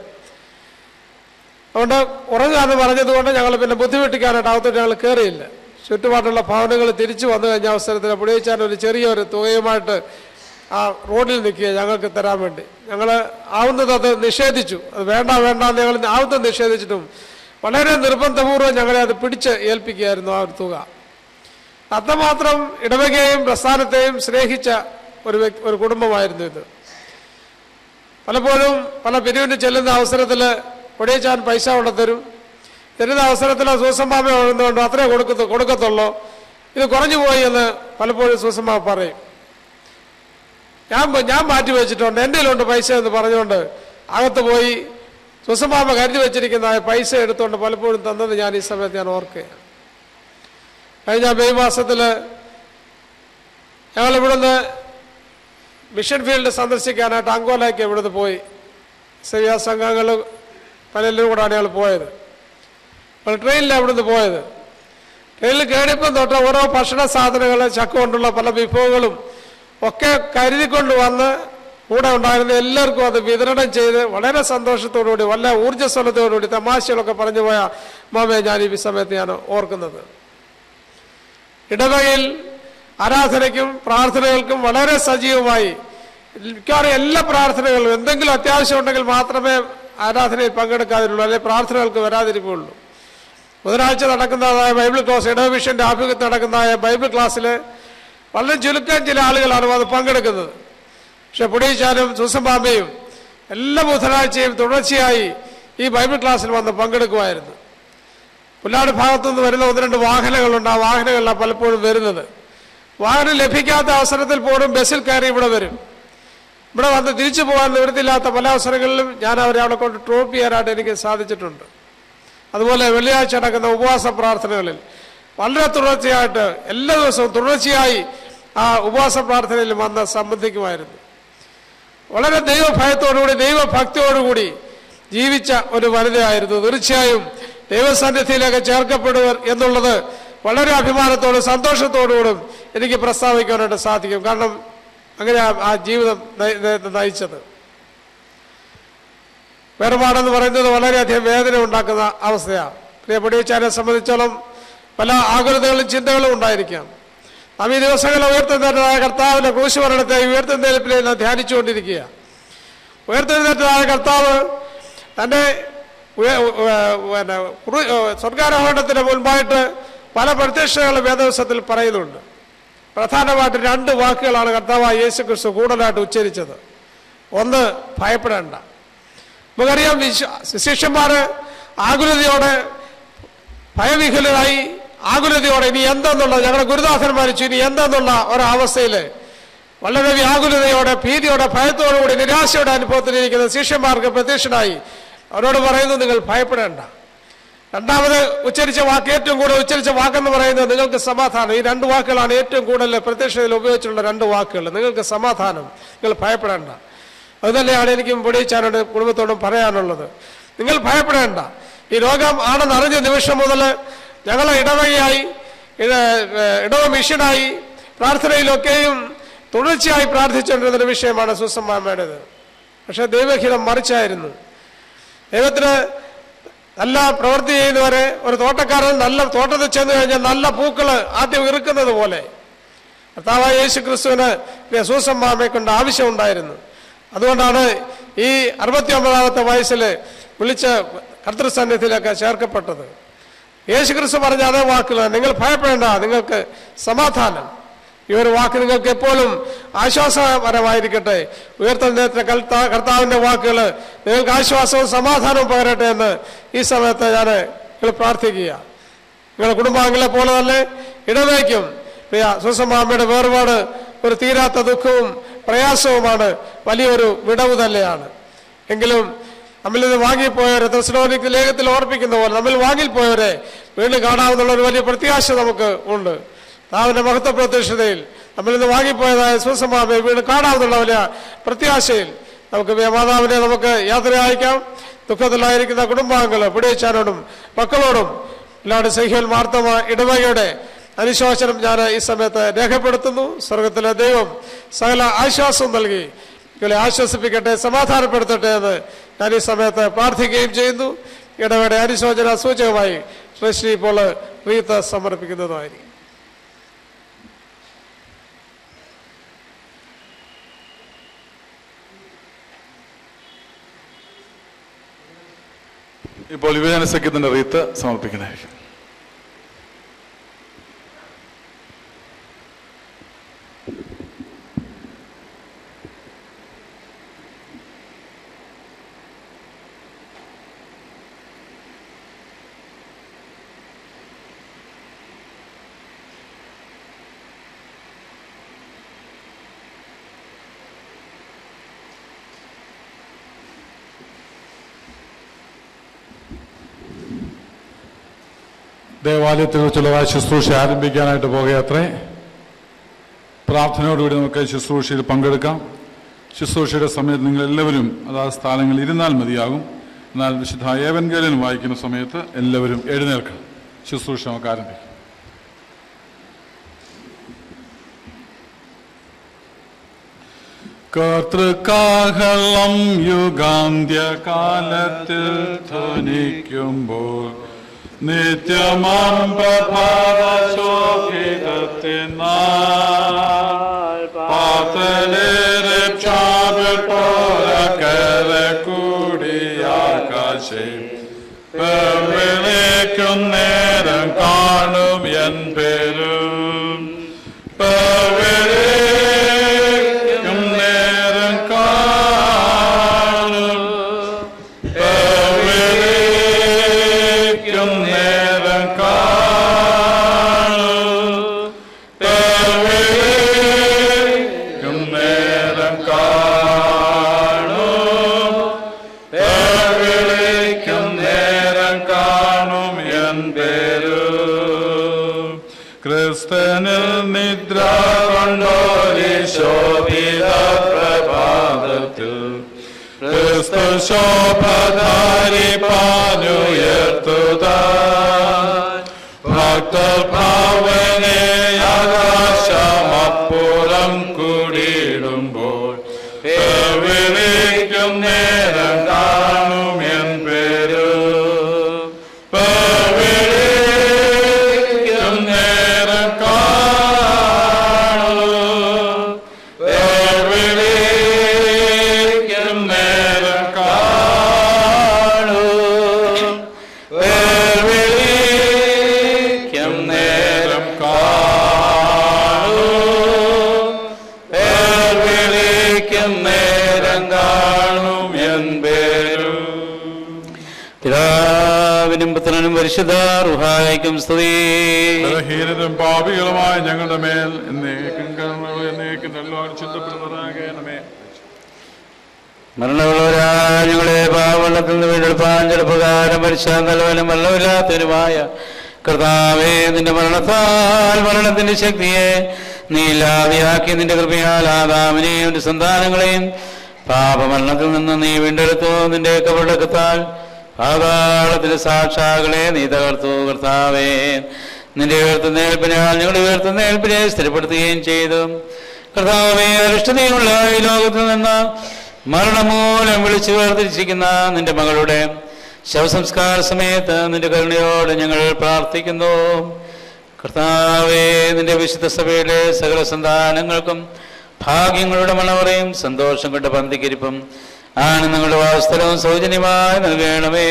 അതുകൊണ്ട് ഉറങ്ങാന്ന് പറഞ്ഞതുകൊണ്ട് ഞങ്ങൾ പിന്നെ ബുദ്ധിമുട്ടിക്കാനായിട്ട് അകത്തോട്ട് ഞങ്ങൾ കയറിയില്ല. ചുറ്റുപാടുള്ള ഭവനങ്ങൾ തിരിച്ചു വന്നു കഴിഞ്ഞ അവസരത്തിൽ പൊടിച്ചാൻ ഒരു ചെറിയൊരു തുകയുമായിട്ട് ആ റോഡിൽ നിൽക്കുക ഞങ്ങൾക്ക് തരാൻ വേണ്ടി. ഞങ്ങൾ ആവുന്നത് അത് നിഷേധിച്ചു. അത് വേണ്ട എന്ന് ഞങ്ങൾ ആവുന്നത് നിഷേധിച്ചിട്ടും വളരെ നിർബന്ധപൂർവ്വം ഞങ്ങളെ അത് പിടിച്ച് ഏൽപ്പിക്കുകയായിരുന്നു ആ ഒരു തുക. അത്രമാത്രം ഇടവകയെയും പ്രസ്ഥാനത്തെയും സ്നേഹിച്ച ഒരു കുടുംബമായിരുന്നു ഇത്. പലപ്പോഴും പല പിരിവിന് ചെല്ലുന്ന അവസരത്തിൽ പൊടിയച്ചാൻ പൈസ കൊണ്ടുതരും. തരുന്ന അവസരത്തിൽ സൂസമ്മാമ എഴുതുന്നുണ്ടോ അത്രേ കൊടുക്കത്തുള്ളൂ, ഇത് കുറഞ്ഞു പോയി എന്ന് പലപ്പോഴും സൂസമ്മാമ പറയും. ഞാൻ മാറ്റി വെച്ചിട്ടുണ്ട്, എൻ്റെ കയ്യിലുണ്ട് പൈസ എന്ന് പറഞ്ഞുകൊണ്ട് അകത്ത് പോയി സൂസമ്മാമ കരുതി വെച്ചിരിക്കുന്ന പൈസ എടുത്തുകൊണ്ട് പലപ്പോഴും തന്നത് ഞാൻ ഈ സമയത്ത് ഞാൻ ഓർക്കുകയാണ്. കഴിഞ്ഞ മെയ് മാസത്തിൽ ഞങ്ങളിവിടുന്ന് മിഷൻ ഫീൽഡ് സന്ദർശിക്കാനായിട്ട് അങ്കോലയ്ക്ക് ഇവിടുന്ന് പോയി. സേവ്യാ സംഘങ്ങൾ പലരും കൂടാണ് ഞങ്ങൾ പോയത്. ട്രെയിനിലാണ് ഇവിടുന്ന് പോയത്. ട്രെയിനിൽ കയറിയപ്പം തൊട്ട് ഓരോ ഭക്ഷണ സാധനങ്ങൾ ചക്ക കൊണ്ടുള്ള പല വിഭവങ്ങളും ഒക്കെ കരുതിക്കൊണ്ട് വന്ന് കൂടെ ഉണ്ടായിരുന്ന എല്ലാവർക്കും അത് വിതരണം ചെയ്ത് വളരെ സന്തോഷത്തോടുകൂടി വല്ല ഊർജ്ജസ്വലത്തോടുകൂടി തമാശകളൊക്കെ പറഞ്ഞു പോയ മാമയെ ഞാൻ ഈ സമയത്ത് ഞാൻ ഓർക്കുന്നത്. ഇടവകയിൽ ആരാധനയ്ക്കും പ്രാർത്ഥനകൾക്കും വളരെ സജീവമായി മിക്കവാറും എല്ലാ പ്രാർത്ഥനകളും എന്തെങ്കിലും അത്യാവശ്യം ഉണ്ടെങ്കിൽ മാത്രമേ ആരാധനയിൽ പങ്കെടുക്കാതിരുള്ളൂ, അല്ലെങ്കിൽ പ്രാർത്ഥനകൾക്ക് വരാതിരിക്കുകയുള്ളൂ. ബുധനാഴ്ച നടക്കുന്നതായ ബൈബിൾ ക്ലാസ്, ഇടവ മിഷന്റെ ആഭിമുഖ്യത്തിൽ നടക്കുന്നതായ ബൈബിൾ ക്ലാസ്സിൽ വളരെ ചുരുക്കം ചില ആളുകളാണ് അത് പങ്കെടുക്കുന്നത്. പക്ഷെ പൊടിയച്ചാനും സൂസമ്പാമ്പയും എല്ലാ ബുധനാഴ്ചയും തുടർച്ചയായി ഈ ബൈബിൾ ക്ലാസ്സിൽ വന്ന് പങ്കെടുക്കുമായിരുന്നു. പുല്ലാട് ഭാഗത്തുനിന്ന് വരുന്ന 1-2 വാഹനങ്ങളുണ്ട്. ആ വാഹനങ്ങളിലാണ് പലപ്പോഴും വരുന്നത്. വാഹനം ലഭിക്കാത്ത അവസരത്തിൽ പോലും ബസ്സിൽ കയറി ഇവിടെ വരും. ഇവിടെ വന്ന് തിരിച്ചു പോകാൻ നിവൃത്തിയില്ലാത്ത പല അവസരങ്ങളിലും ഞാൻ അവരെ അവിടെ കൊണ്ട് ഡ്രോപ്പ് ചെയ്യാനായിട്ട് എനിക്ക് സാധിച്ചിട്ടുണ്ട്. അതുപോലെ വെള്ളിയാഴ്ച നടക്കുന്ന ഉപവാസ പ്രാർത്ഥനകളിൽ വളരെ തുടർച്ചയായിട്ട് എല്ലാ ദിവസവും തുടർച്ചയായി ആ ഉപവാസ പ്രാർത്ഥനയിൽ വന്ന് സംബന്ധിക്കുമായിരുന്നു. വളരെ ദൈവഭയത്തോടുകൂടി ദൈവഭക്തിയോടുകൂടി ജീവിച്ച ഒരു വനിതയായിരുന്നു. തീർച്ചയായും ദൈവസന്നിധിയിലേക്ക് ചേർക്കപ്പെടുവർ എന്നുള്ളത് വളരെ അഭിമാനത്തോടും സന്തോഷത്തോടുകൂടും എനിക്ക് പ്രസ്താവിക്കാനായിട്ട് സാധിക്കും. കാരണം അങ്ങനെ ആ ജീവിതം നയിച്ചത്. വേർപാടെന്ന് പറയുന്നത് വളരെയധികം വേദന ഉണ്ടാക്കുന്ന അവസ്ഥയാണ്. പ്രിയ പൊടിയച്ചാനെ സംബന്ധിച്ചോളം പല ആകുലതകളും ചിന്തകളും ഉണ്ടായിരിക്കാം. നാം ഈ ദിവസങ്ങൾ ഉയർത്തെഴുന്നേറ്റതായ കർത്താവിന്റെ ക്രൂശുമരണത്തെ ഉയർത്തെഴുന്നേൽപ്പിനെ നാം ധ്യാനിച്ചുകൊണ്ടിരിക്കുക. ഉയർത്തെഴുന്നേറ്റതായ കർത്താവ് തൻ്റെ സ്വർഗാരോഹണത്തിന് മുൻപായിട്ട് പല പ്രത്യക്ഷങ്ങളും വേദവസത്തിൽ പറയുന്നുണ്ട്. പ്രധാനമായിട്ട് 2 വാക്കുകളാണ് കർത്താവായ യേശു ക്രിസ്തു കൂടുതലായിട്ട് ഉച്ചരിച്ചത്. ഒന്ന്, ഭയപ്പെടേണ്ട. നമുക്കറിയാം, ശിഷ്യന്മാര് ആകുലതയോടെ ഭയവിഹുലരായി ആകുലതയോടെ ഇനി എന്തെന്നുള്ള ഞങ്ങളുടെ ഗുരുദാസന്മാർ ഇനി എന്തെന്നുള്ള ഒരവസ്ഥയിൽ വളരെ വ്യാകുലതയോടെ ഭീതിയോടെ ഭയത്തോടുകൂടി നിരാശയുടെ അനുഭവത്തിലിരിക്കുന്ന ശിഷ്യന്മാർക്ക് പ്രത്യക്ഷനായി അവരോട് പറയുന്നു, നിങ്ങൾ ഭയപ്പെടേണ്ട. രണ്ടാമത് ഉച്ചരിച്ച വാക്ക്, ഏറ്റവും കൂടുതൽ ഉച്ചരിച്ച വാക്കെന്ന് പറയുന്നത് നിങ്ങൾക്ക് സമാധാനം. ഈ 2 വാക്കുകളാണ് ഏറ്റവും കൂടുതൽ പ്രത്യക്ഷതയിൽ ഉപയോഗിച്ചുള്ള 2 വാക്കുകൾ. നിങ്ങൾക്ക് സമാധാനം, നിങ്ങൾ ഭയപ്പെടേണ്ട. അതുതന്നെയാണ് എനിക്കും പൊടിയച്ചാനോട് കുടുംബത്തോടും പറയാനുള്ളത്. നിങ്ങൾ ഭയപ്പെടേണ്ട. ഈ രോഗം ആണെന്ന് അറിഞ്ഞ നിമിഷം മുതൽ ഞങ്ങളെ ഇടവകയായി ഇടവ മിഷനായി പ്രാർത്ഥനയിലൊക്കെയും തുടർച്ചയായി പ്രാർത്ഥിച്ചുകൊണ്ടിരുന്നൊരു വിഷയമാണ് സൂസമ്മാമ്മയുടേത്. പക്ഷെ ദൈവഹിതം മറിച്ചായിരുന്നു. ദൈവത്തിന് നല്ല പ്രവൃത്തി ചെയ്യുന്നവരെ ഒരു തോട്ടക്കാരൻ നല്ല തോട്ടത്തിൽ ചെന്ന് കഴിഞ്ഞാൽ നല്ല പൂക്കൾ ആദ്യം ഇറുക്കുന്നത് പോലെ കർത്താവായ യേശു ക്രിസ്തുവിന് സൂസമ്മാമ്മയെ കൊണ്ട് ആവശ്യമുണ്ടായിരുന്നു. അതുകൊണ്ടാണ് ഈ 69ാമത്തെ വയസ്സിൽ വിളിച്ച് കർത്തൃസന്നിധിയിലൊക്കെ ചേർക്കപ്പെട്ടത്. യേശു ക്രിസ്തു പറഞ്ഞ അതേ വാക്കുകൾ, നിങ്ങൾ ഭയപ്പെടേണ്ട, നിങ്ങൾക്ക് സമാധാനം. ഈ ഒരു വാക്ക് നിങ്ങൾക്ക് എപ്പോഴും ആശ്വാസപരമായിരിക്കട്ടെ. ഉയർത്തെഴുന്നേറ്റ കർത്താവിൻ്റെ വാക്കുകൾ നിങ്ങൾക്ക് ആശ്വാസവും സമാധാനവും പകരട്ടെ എന്ന് ഈ സമയത്ത് നിങ്ങൾ പ്രാർത്ഥിക്കുക. നിങ്ങളുടെ കുടുംബാംഗങ്ങളെ പോലെ തന്നെ ഇടവയ്ക്കും പ്രിയ സൂസമ്മാമ്മയുടെ വേർപാട് ഒരു തീരാത്ത ദുഃഖവും പ്രയാസവുമാണ്, വലിയൊരു വിടവ് തന്നെയാണ്. എങ്കിലും നമ്മിൽ നിന്ന് വാങ്ങിപ്പോയവരെ തെസ്സലോനിക്ക ലേഖനത്തിൽ ഓർപ്പിക്കുന്ന പോലെ നമ്മൾ വാങ്ങിപ്പോയവരെ വീണ്ടും കാണാമെന്നുള്ള ഒരു വലിയ പ്രത്യാശ നമുക്ക് ഉണ്ട്. കർത്താവിന്റെ മഹത്വ പ്രത്യക്ഷതയിൽ നമ്മിൽ നിന്ന് വാങ്ങിപ്പോയതായ സൂസമ്മാമ്മയെ വീണ്ടും കാണാമെന്നുള്ള വലിയ പ്രത്യാശയിൽ നമുക്ക് മാതാവിനെ നമുക്ക് യാത്ര അയക്കാം. ദുഃഖത്തിലായിരിക്കുന്ന കുടുംബാംഗങ്ങൾ പൊടിയച്ചാനോടും മക്കളോടും എല്ലാവരും സഹ്യോൻ മാർത്തമ ഇടവകയുടെ അനുശോചനം ഞാൻ ഈ സമയത്ത് രേഖപ്പെടുത്തുന്നു. സ്വർഗത്തിലെ ദൈവം സകല ആശ്വാസവും നൽകി ഇവരെ ആശ്വസിപ്പിക്കട്ടെ, സമാധാനപ്പെടുത്തട്ടെ എന്ന് ഞാൻ ഈ സമയത്ത് പ്രാർത്ഥിക്കുകയും ചെയ്യുന്നു. ഇടവയുടെ അനുശോചന സൂചകമായി ട്രസ്റ്റി ഇപ്പോൾ റീത്ത് സമർപ്പിക്കുന്നതായിരിക്കും. ഇപ്പോൾ യുവജന സഖ്യത്തിന്റെ റീത്ത് സമർപ്പിക്കുന്നതായിരിക്കും. ദേവാലയത്തെക്കുറിച്ചുള്ള ശുശ്രൂഷ ആരംഭിക്കാനായിട്ട് പോകുകയത്രേ. പ്രാർത്ഥനയോടുകൂടി നമുക്ക് ശുശ്രൂഷയിൽ പങ്കെടുക്കാം. ശുശ്രൂഷയുടെ സമയത്ത് നിങ്ങളെല്ലാവരും അതാത് സ്ഥാനങ്ങളിൽ ഇരുന്നാൽ മതിയാകും. എന്നാൽ വിശുദ്ധ ഏവൻഗേലിയൻ വായിക്കുന്ന സമയത്ത് എല്ലാവരും എഴുന്നേൽക്കണം. ശുശ്രൂഷ നമുക്ക് ആരംഭിക്കാം. കർത്തൃകാഹളം യുഗാന്ത്യകാലത്തിൽ ധ്വനിക്കുമ്പോൾ നിത്യമാം പ്രഭാതശോഭിതത്തിനാൽ പാർത്തലെ രക്ഷാപ്പെട്ടോരക്കരെ കൂടിയാകാശേ വിളിക്കും നേരം കാണും എൻ പേരും വിളിക്കും നേരം കാണും വിളിക്കും നേരം കാണും വിളിക്കും നേരം കാണും വിളിക്കും നേരം കാണും എൻ പേരും ക്രിസ്തനിൽ നിദ്ര കൊണ്ടോരി ശോഭിത പ്രഭാതത്തിൽ ക്രിസ്തു ശോഭധാരിപ്പാനുയർത്തുത ഭക്തഭാവനെ ആകാശമപ്പുറം കൂടിയിടുമ്പോൾ വിളിക്കും നേരം കാണും എൻ പേരും വിളിക്കും നേരം കാണും വിളിക്കും നേരം കാണും വിളിക്കും നേരം കാണും വിളിക്കും നേരം കാണും എൻ പേരും പിതാവിനും പുത്രനും പരിശുദ്ധ റൂഹായ്ക്കും സ്തുതി. ബലഹീനരും പാപികളുമായ ഞങ്ങളുടെ മേൽ എന്നേക്കും നല്ലോണം ചിന്തപ്പെടുന്നതാകണമേ. മരണമുള്ളവരായ ഞങ്ങളെ പാവവെള്ളത്തിൽ നിന്ന് വീണ്ടെടുപ്പാൻ ചെറുപ്പകാരം പരിശാൻ നല്ലവനും വെള്ളമില്ലാത്തവനുമായ കർത്താവേ, നിന്റെ മരണത്താൽ മരണത്തിന്റെ ശക്തിയെ നീ ഇല്ലാതെയാക്കി നിന്റെ കൃപയാൽ ആദാമിനെയും അവന്റെ സന്താനങ്ങളെയും പാപമരണത്തിൽ നിന്ന് നീ വീണ്ടെടുത്തു. നിന്റെ കപടക്കത്താൽ പാതാളത്തിന്റെ സാക്ഷാകളെ നീ തകർത്തു. കർത്താവേ, നിന്റെ ഉയർത്തുന്നേൽപ്പിനാൽ ഞങ്ങളുടെ ഉയർത്തുന്നേൽപ്പിനെ സ്ഥിരപ്പെടുത്തുകയും ചെയ്തു. കർത്താവേ, അരിഷ്ടതയുള്ള ഈ ലോകത്തിൽ നിന്ന് മരണമൂലം വിളിച്ചു വേർതിരിച്ചിരിക്കുന്ന നിന്റെ മകളുടെ ശവസംസ്കാര സമയത്ത് നിന്റെ കരുണയോടെ ഞങ്ങൾ പ്രാർത്ഥിക്കുന്നു. കർത്താവേ, നിന്റെ വിശുദ്ധ സഭയിലെ സകല സന്താനങ്ങൾക്കും ഭാഗ്യങ്ങളുടെ മണവറയും സന്തോഷം കൊണ്ട് പന്തിക്കിരിപ്പും ആനന്ദങ്ങളുടെ വാസ്തവവും സൗജന്യമായി നൽകണമേ.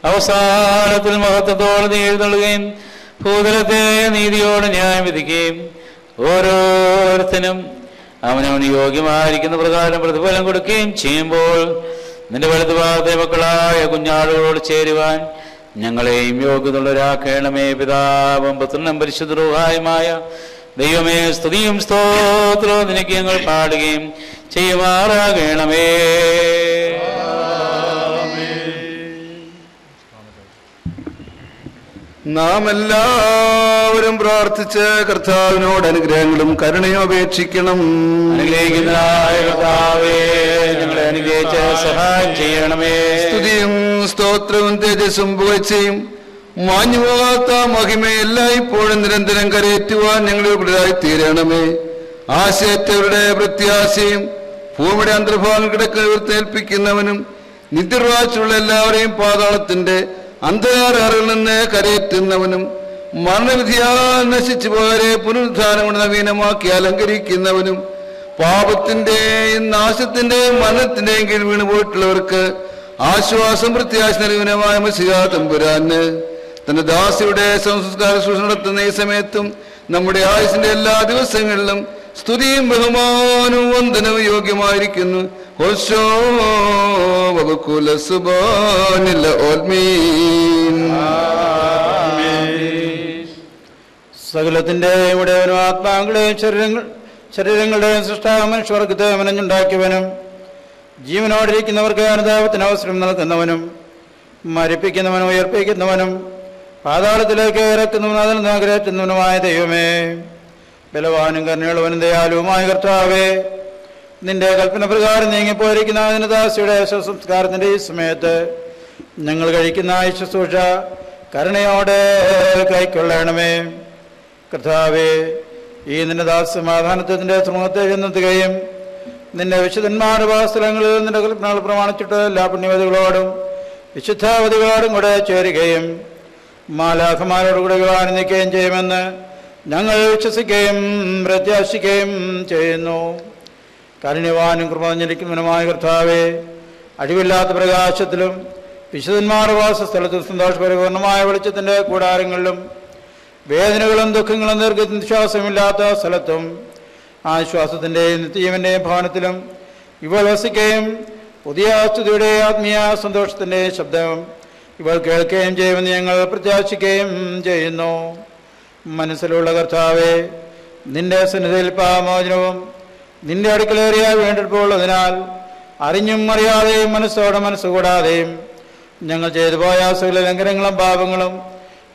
അവസാനത്തിൽ മഹത്വത്തോടെ നീ എഴുന്നള്ളുകയും ഭൂതലത്തെ നീതിയോടെ ന്യായം വിധിക്കുകയും ഓരോരുത്തനും അവനവന് യോഗ്യമായിരിക്കുന്ന പ്രകാരം പ്രതിഫലം കൊടുക്കുകയും ചെയ്യുമ്പോൾ നിന്റെ വലതുഭാഗത്തെ മക്കളായ കുഞ്ഞാടുകളോട് ചേരുവാൻ ഞങ്ങളെയും യോഗ്യതയുള്ളവരാക്കണമേ. പിതാവും പുത്രനും പരിശുദ്ധ റൂഹായുമായ ദൈവമേ, സ്തുതിയും സ്തോത്രവും നിനക്ക് ഞങ്ങൾ പാടുകയും ചെയ്യുമാറാകണമേ. നാം എല്ലാവരും പ്രാർത്ഥിച്ച് കർത്താവിനോട് അനുഗ്രഹങ്ങളും കരുണയും അപേക്ഷിക്കണം. അനുഗ്രഹിക്കുന്നതായ കർത്താവേ, ഞങ്ങളെ അനുഗ്രഹിച്ച് സഹായം ചെയ്യണമേ. സ്തുതിയും സ്തോത്രവും തേജസ്സും പുകഴ്ചയും മാഞ്ഞുപോകാത്ത മഹിമയെ എല്ലായ്പ്പോഴും നിരന്തരം കരയേറ്റുവാൻ ഞങ്ങളുടെ തീരണമേ. ആശയറ്റവരുടെ പ്രത്യാശയും ഭൂമിയുടെ അന്തർഭാഗം കിടക്കുന്നേൽപ്പിക്കുന്നവനും നിത്യവാഴ്ചയുള്ള എല്ലാവരെയും പാതാളത്തിന്റെ അന്ധകാരറിൽ നിന്ന് കരയേറ്റുന്നവനും മരണവിധിയാൽ നശിച്ചു പോയവരെ പുനരുദ്ധാനം കൊണ്ട് നവീനമാക്കി അലങ്കരിക്കുന്നവനും പാപത്തിന്റെയും നാശത്തിന്റെയും മരണത്തിന്റെയും കീഴിൽ വീണുപോയിട്ടുള്ളവർക്ക് ആശ്വാസം പ്രത്യാശ നൽകുന്നതുമായ മസിഹാ തമ്പുരാന് തന്റെ ദാസിയുടെ സംസ്കാര ശുശ്രൂഷ നടത്തുന്ന ഈ സമയത്തും നമ്മുടെ ആയുസിന്റെ എല്ലാ ദിവസങ്ങളിലും സ്തുതിയും ബഹുമാനവും വന്ദനവും യോഗ്യമായിരിക്കുന്നു. സകലത്തിന്റെ ഉടയവനും ആത്മാക്കളെയും ശരീരങ്ങളുടെയും സൃഷ്ടാവ് മനുഷ്യവർഗത്തെ മനഞ്ഞുണ്ടാക്കിയവനും ജീവനോടിരിക്കുന്നവർക്ക് അനുതാപത്തിന് അവസരം നൽകുന്നവനും മരിപ്പിക്കുന്നവനും ഉയർപ്പിക്കുന്നവനും പാതാളത്തിലേക്ക് ഇറക്കുന്നവനും അതിൽ നിന്ന് അകറ്റുന്നവനുമായ ദൈവമേ, ബലവാനും കരുണയുള്ളവനും ദയാലുവുമായ കർത്താവേ, നിന്റെ കൽപ്പന പ്രകാരം നീങ്ങിപ്പോയിരിക്കുന്ന അതിന് ദാസിയുടെ ശവസംസ്കാരത്തിന്റെ ഈ സമയത്ത് ഞങ്ങൾ കഴിക്കുന്ന ഈ ശുശ്രൂഷ കരുണയോടെ കൈക്കൊള്ളണമേ. കർത്താവേ, ഈ നിന്റെ ദാസ സമാധാനത്തിന്റെ സമൂഹത്തെ ചെന്നെത്തുകയും നിന്റെ വിശുദ്ധന്മാരുടെ വാസസ്ഥലങ്ങളിൽ നിന്റെ കൽപ്പനകൾ പ്രമാണിച്ചിട്ട് എല്ലാ പുണ്യവതികളോടും വിശുദ്ധാവതികളോടും കൂടെ ചേരുകയും മാലാഖമാരോടുകൂടെ വിവാഹം നിൽക്കുകയും ചെയ്യുമെന്ന് ഞങ്ങൾ വിശ്വസിക്കുകയും പ്രത്യാശിക്കുകയും ചെയ്യുന്നു. കാരുണ്യവാനും കൃപഞ്ഞിരിക്കുന്നവനുമായ കർത്താവേ, അഴിവില്ലാത്ത പ്രകാശത്തിലും വിശുദ്ധന്മാരുടെ വാസസ്ഥലത്തും സന്തോഷപരിപൂർണമായ വെളിച്ചത്തിന്റെ കൂടാരങ്ങളിലും വേദനകളും ദുഃഖങ്ങളും ദീർഘനിശ്വാസമില്ലാത്ത സ്ഥലത്തും ആശ്വാസത്തിന്റെയും നിത്യജീവന്റെയും ഭവനത്തിലും ഇവൾ വസിക്കുകയും പുതിയ സ്തുതിയുടെ ആത്മീയ സന്തോഷത്തിന്റെ ശബ്ദം ഇവൾ കേൾക്കുകയും ചെയ്യുമെന്ന് ഞങ്ങൾ പ്രത്യാശിക്കുകയും ചെയ്യുന്നു. മനസ്സിലുള്ള കർത്താവേ, നിന്റെ സന്നിധിയിൽ പാപമോചനവും നിന്റെ അടുക്കലേറിയ വീണ്ടെടുപ്പുള്ളതിനാൽ അറിഞ്ഞും അറിയാതെയും മനസ്സോടെ മനസ്സുകൂടാതെയും ഞങ്ങൾ ചെയ്തു പോയ സകല ലംഘനങ്ങളും പാപങ്ങളും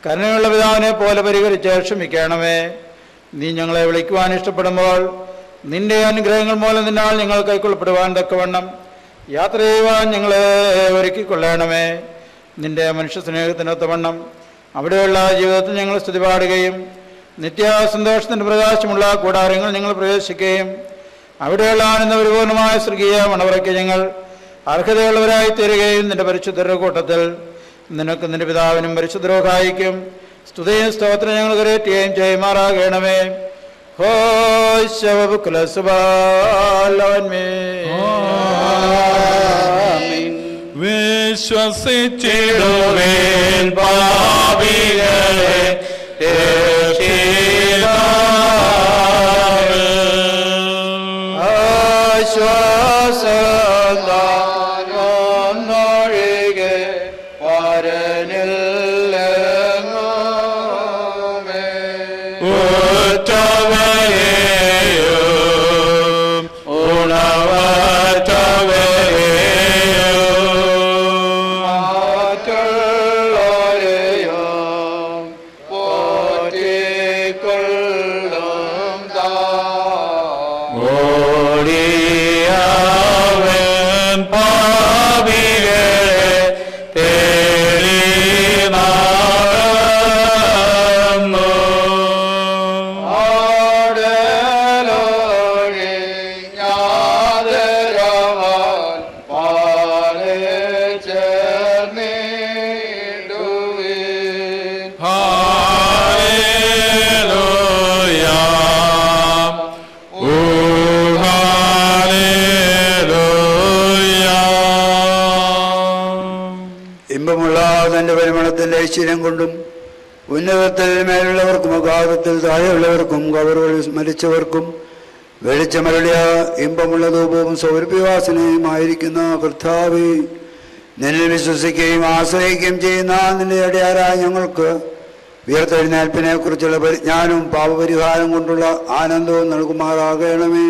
കരുണയുള്ള പിതാവിനെ പോലെ പരിഹരിച്ച് ക്ഷമിക്കണമേ. നീ ഞങ്ങളെ വിളിക്കുവാൻ ഇഷ്ടപ്പെടുമ്പോൾ നിന്റെ അനുഗ്രഹങ്ങൾ മൂലം നിന്നാൽ ഞങ്ങൾ കൈക്കൊള്ളപ്പെടുവാൻ തക്കവണ്ണം യാത്ര ചെയ്യുവാൻ ഞങ്ങളെ ഒരുക്കിക്കൊള്ളണമേ. നിന്റെ മനുഷ്യ സ്നേഹത്തിനൊത്തവണ്ണം അവിടെയുള്ള ജീവിതത്തിൽ ഞങ്ങൾ സ്തുതി പാടുകയും നിത്യസന്തോഷത്തിൻ്റെ പ്രകാശമുള്ള കൂടാരങ്ങൾ ഞങ്ങൾ പ്രവേശിക്കുകയും അവിടെയുള്ള ആനന്ദപരിപൂർണമായ സ്വർഗീയ മണവറയ്ക്ക് ഞങ്ങൾ അർഹതയുള്ളവരായി തീരുകയും നിന്റെ പരിശുദ്ധരുടെ കൂട്ടത്തിൽ നിനക്ക് നിന്റെ പിതാവിനും പരിശുദ്ധരോഹായിക്കും സ്തുതിയും സ്തോത്രം ഞങ്ങൾ കരയറ്റുകയും ചെയ്യുമാറാകണമേ. വിശ്വസിച്ചിടുവേൻ പാപികളെ ആശ്വാസൊഴികെ ഐശ്വര്യം കൊണ്ടും ഉന്നതത്തിൽ മേലുള്ളവർക്കും അഗാധത്തിൽ താഴെയുള്ളവർക്കും കവറുകൾ മരിച്ചവർക്കും വെളിച്ചമരളിയ ഇമ്പമുള്ള ധൂപവും സൗരഭ്യവാസനയുമായിരിക്കുന്ന കർത്താവേ, നിന്നിൽ വിശ്വസിക്കുകയും ആശ്രയിക്കുകയും ചെയ്യുന്ന നിന്റെ അടിയാരായ ഞങ്ങൾക്ക് ഉയർത്തെഴുന്നേൽപ്പിനെ കുറിച്ചുള്ള പരിജ്ഞാനവും പാപപരിഹാരം കൊണ്ടുള്ള ആനന്ദവും നൽകുമാറാകണമേ.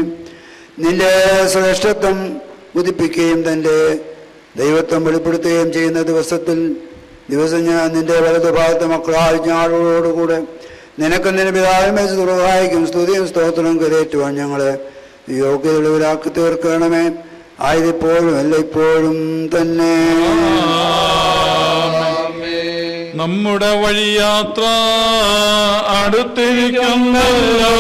നിന്റെ ശ്രേഷ്ഠത്വം ഉദിപ്പിക്കുകയും തൻ്റെ ദൈവത്വം വെളിപ്പെടുത്തുകയും ചെയ്യുന്ന ദിവസം ഞാൻ നിന്റെ വലതുഭാഗത്തെ മക്കളായ ഞാളോടുകൂടെ നിനക്കും നിന്റെ പിതാവിനെ സഹായിക്കും സ്തുതിയും സ്തോത്രവും കരയേറ്റുവാൻ ഞങ്ങളെ യോഗ്യതയുള്ളവരാക്കി തീർക്കണമേ. ആയതിപ്പോഴും എല്ലായ്പ്പോഴും തന്നെ. നമ്മുടെ വഴിയാത്ര അടുത്തിരിക്കുന്നല്ലോ,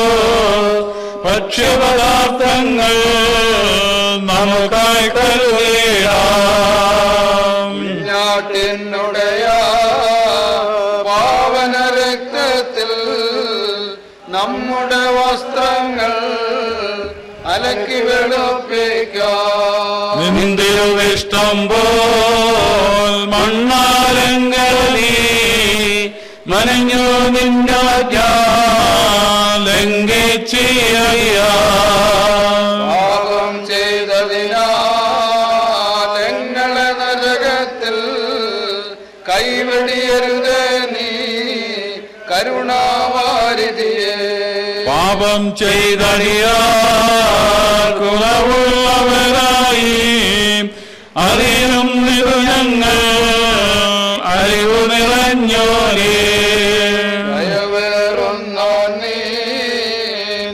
ഭക്ഷ്യപദാർത്ഥങ്ങൾ നമുക്കായി കരുതിയാട്ടിനുടയ പാവന രക്തത്തിൽ നമ്മുടെ വസ്ത്രങ്ങൾ അലക്കി വെളുപ്പിക്കാം. നിന്റെ ഇഷ്ടം പോ മണ്ണാരങ്ങളീ മനഞ്ഞു നിന്നലംഘിച്ചിയ പാപം ചെയ്തതിനാൽ ഞങ്ങളെ നരകത്തിൽ കൈവെടിയരുത് നീ കരുണാവാരിധിയെ. പാപം ചെയ്തടിയാർ കുറവുള്ളവരായി അറിയും ഞങ്ങൾ അറിവു നിറഞ്ഞോരേ. ദയവേറുന്നോ നീ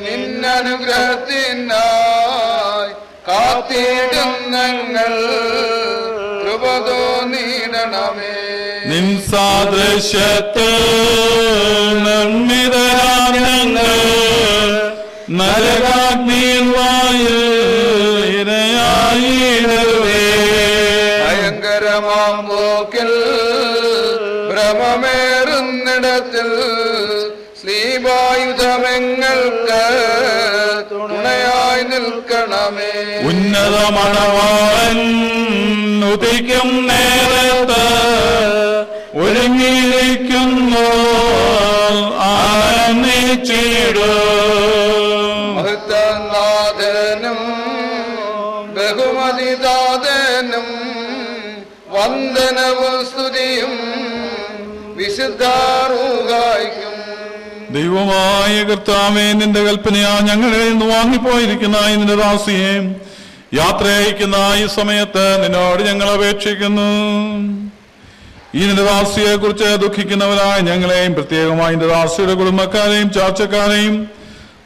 നിന്നനുഗ്രഹത്തിനായി കാത്തിടും ഞങ്ങൾ കൃപ തോന്നിയിടണമേ. നിൻ സാദൃശ്യത്തിൽ നിർമ്മിതരാം ഞങ്ങൾ നരകാഗ്നിയിൽ വായിൽ ഇരയായിടവേ. ഭയങ്കരമാം പോക്കിൽ ഭ്രമമേറുന്നിടത്തിൽ ശ്രീവായുധമെങ്ങൾക്ക് തുണയായി നിൽക്കണമേ. ഉന്നതമണവാളൻ ഉദിക്കും നേരത്ത് ഒരുങ്ങിയിരിക്കുന്നു ആനന്ദിച്ചിടും. മഹത്തനാഥനും ബഹുമതിദാതനും വന്ദനവും സ്തുതിയും വിശുദ്ധാരൂഹായിക്കും. ദൈവമായ കർത്താവേ, നിന്റെ കൽപ്പനയാ ഞങ്ങളിൽ നിന്ന് വാങ്ങിപ്പോയിരിക്കുന്ന നിന്റെ ദാസിയെ യാത്ര അയക്കുന്ന ഈ സമയത്ത് നിന്നോട് ഞങ്ങൾ അപേക്ഷിക്കുന്നു. ഈ നിന്റെ ദാസിയെ കുറിച്ച് ദുഃഖിക്കുന്നവരായ ഞങ്ങളെയും പ്രത്യേകമായി നിന്റെ ദാസിയുടെ കുടുംബക്കാരെയും ചാർച്ചക്കാരെയും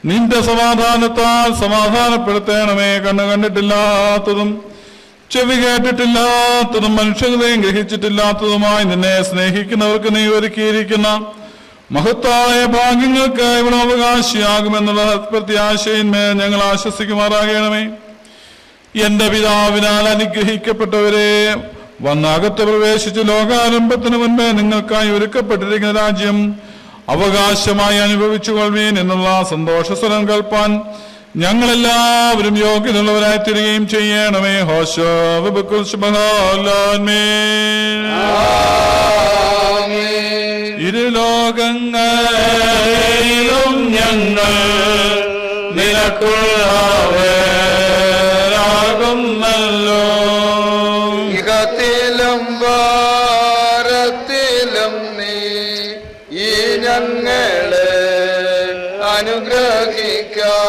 നിന്റെ സമാധാനത്താൽ സമാധാനപ്പെടുത്തണമേ. കണ്ണു കണ്ടിട്ടില്ലാത്തതും ചെവി കേട്ടിട്ടില്ലാത്തതും മനുഷ്യഹൃദയം ഗ്രഹിച്ചിട്ടില്ലാത്തതുമായി നിന്നെ സ്നേഹിക്കുന്നവർക്ക് നീ ഒരുക്കിയിരിക്കുന്ന മഹത്തായ ഭാഗ്യങ്ങൾക്ക് ഇവിടെ അവകാശിയാകുമെന്നുള്ള പ്രത്യാശയിന്മേൽ ഞങ്ങൾ ആശ്വസിക്കുമാറാകണമേ. എന്റെ പിതാവിനാൽ അനുഗ്രഹിക്കപ്പെട്ടവരെ വന്നകത്ത് പ്രവേശിച്ച് ലോകാരംഭത്തിന് മുൻപേ നിങ്ങൾക്കായി ഒരുക്കപ്പെട്ടിരിക്കുന്ന രാജ്യം അവകാശമായി അനുഭവിച്ചു കൊള്ളുവീൻ എന്നുള്ള സന്തോഷസ്വരം കേൾപ്പാൻ ഞങ്ങളെല്ലാവരും യോഗ്യതയുള്ളവരായി തീരുകയും ചെയ്യണമേ. ഇരുലോകങ്ങളിലും ഞങ്ങൾ നിനക്കുള്ളവരാകുന്നല്ലോ. ഇഹത്തിലും ഭാരത്തിലും നീ ഈ ഞങ്ങളെ അനുഗ്രഹിക്കാം.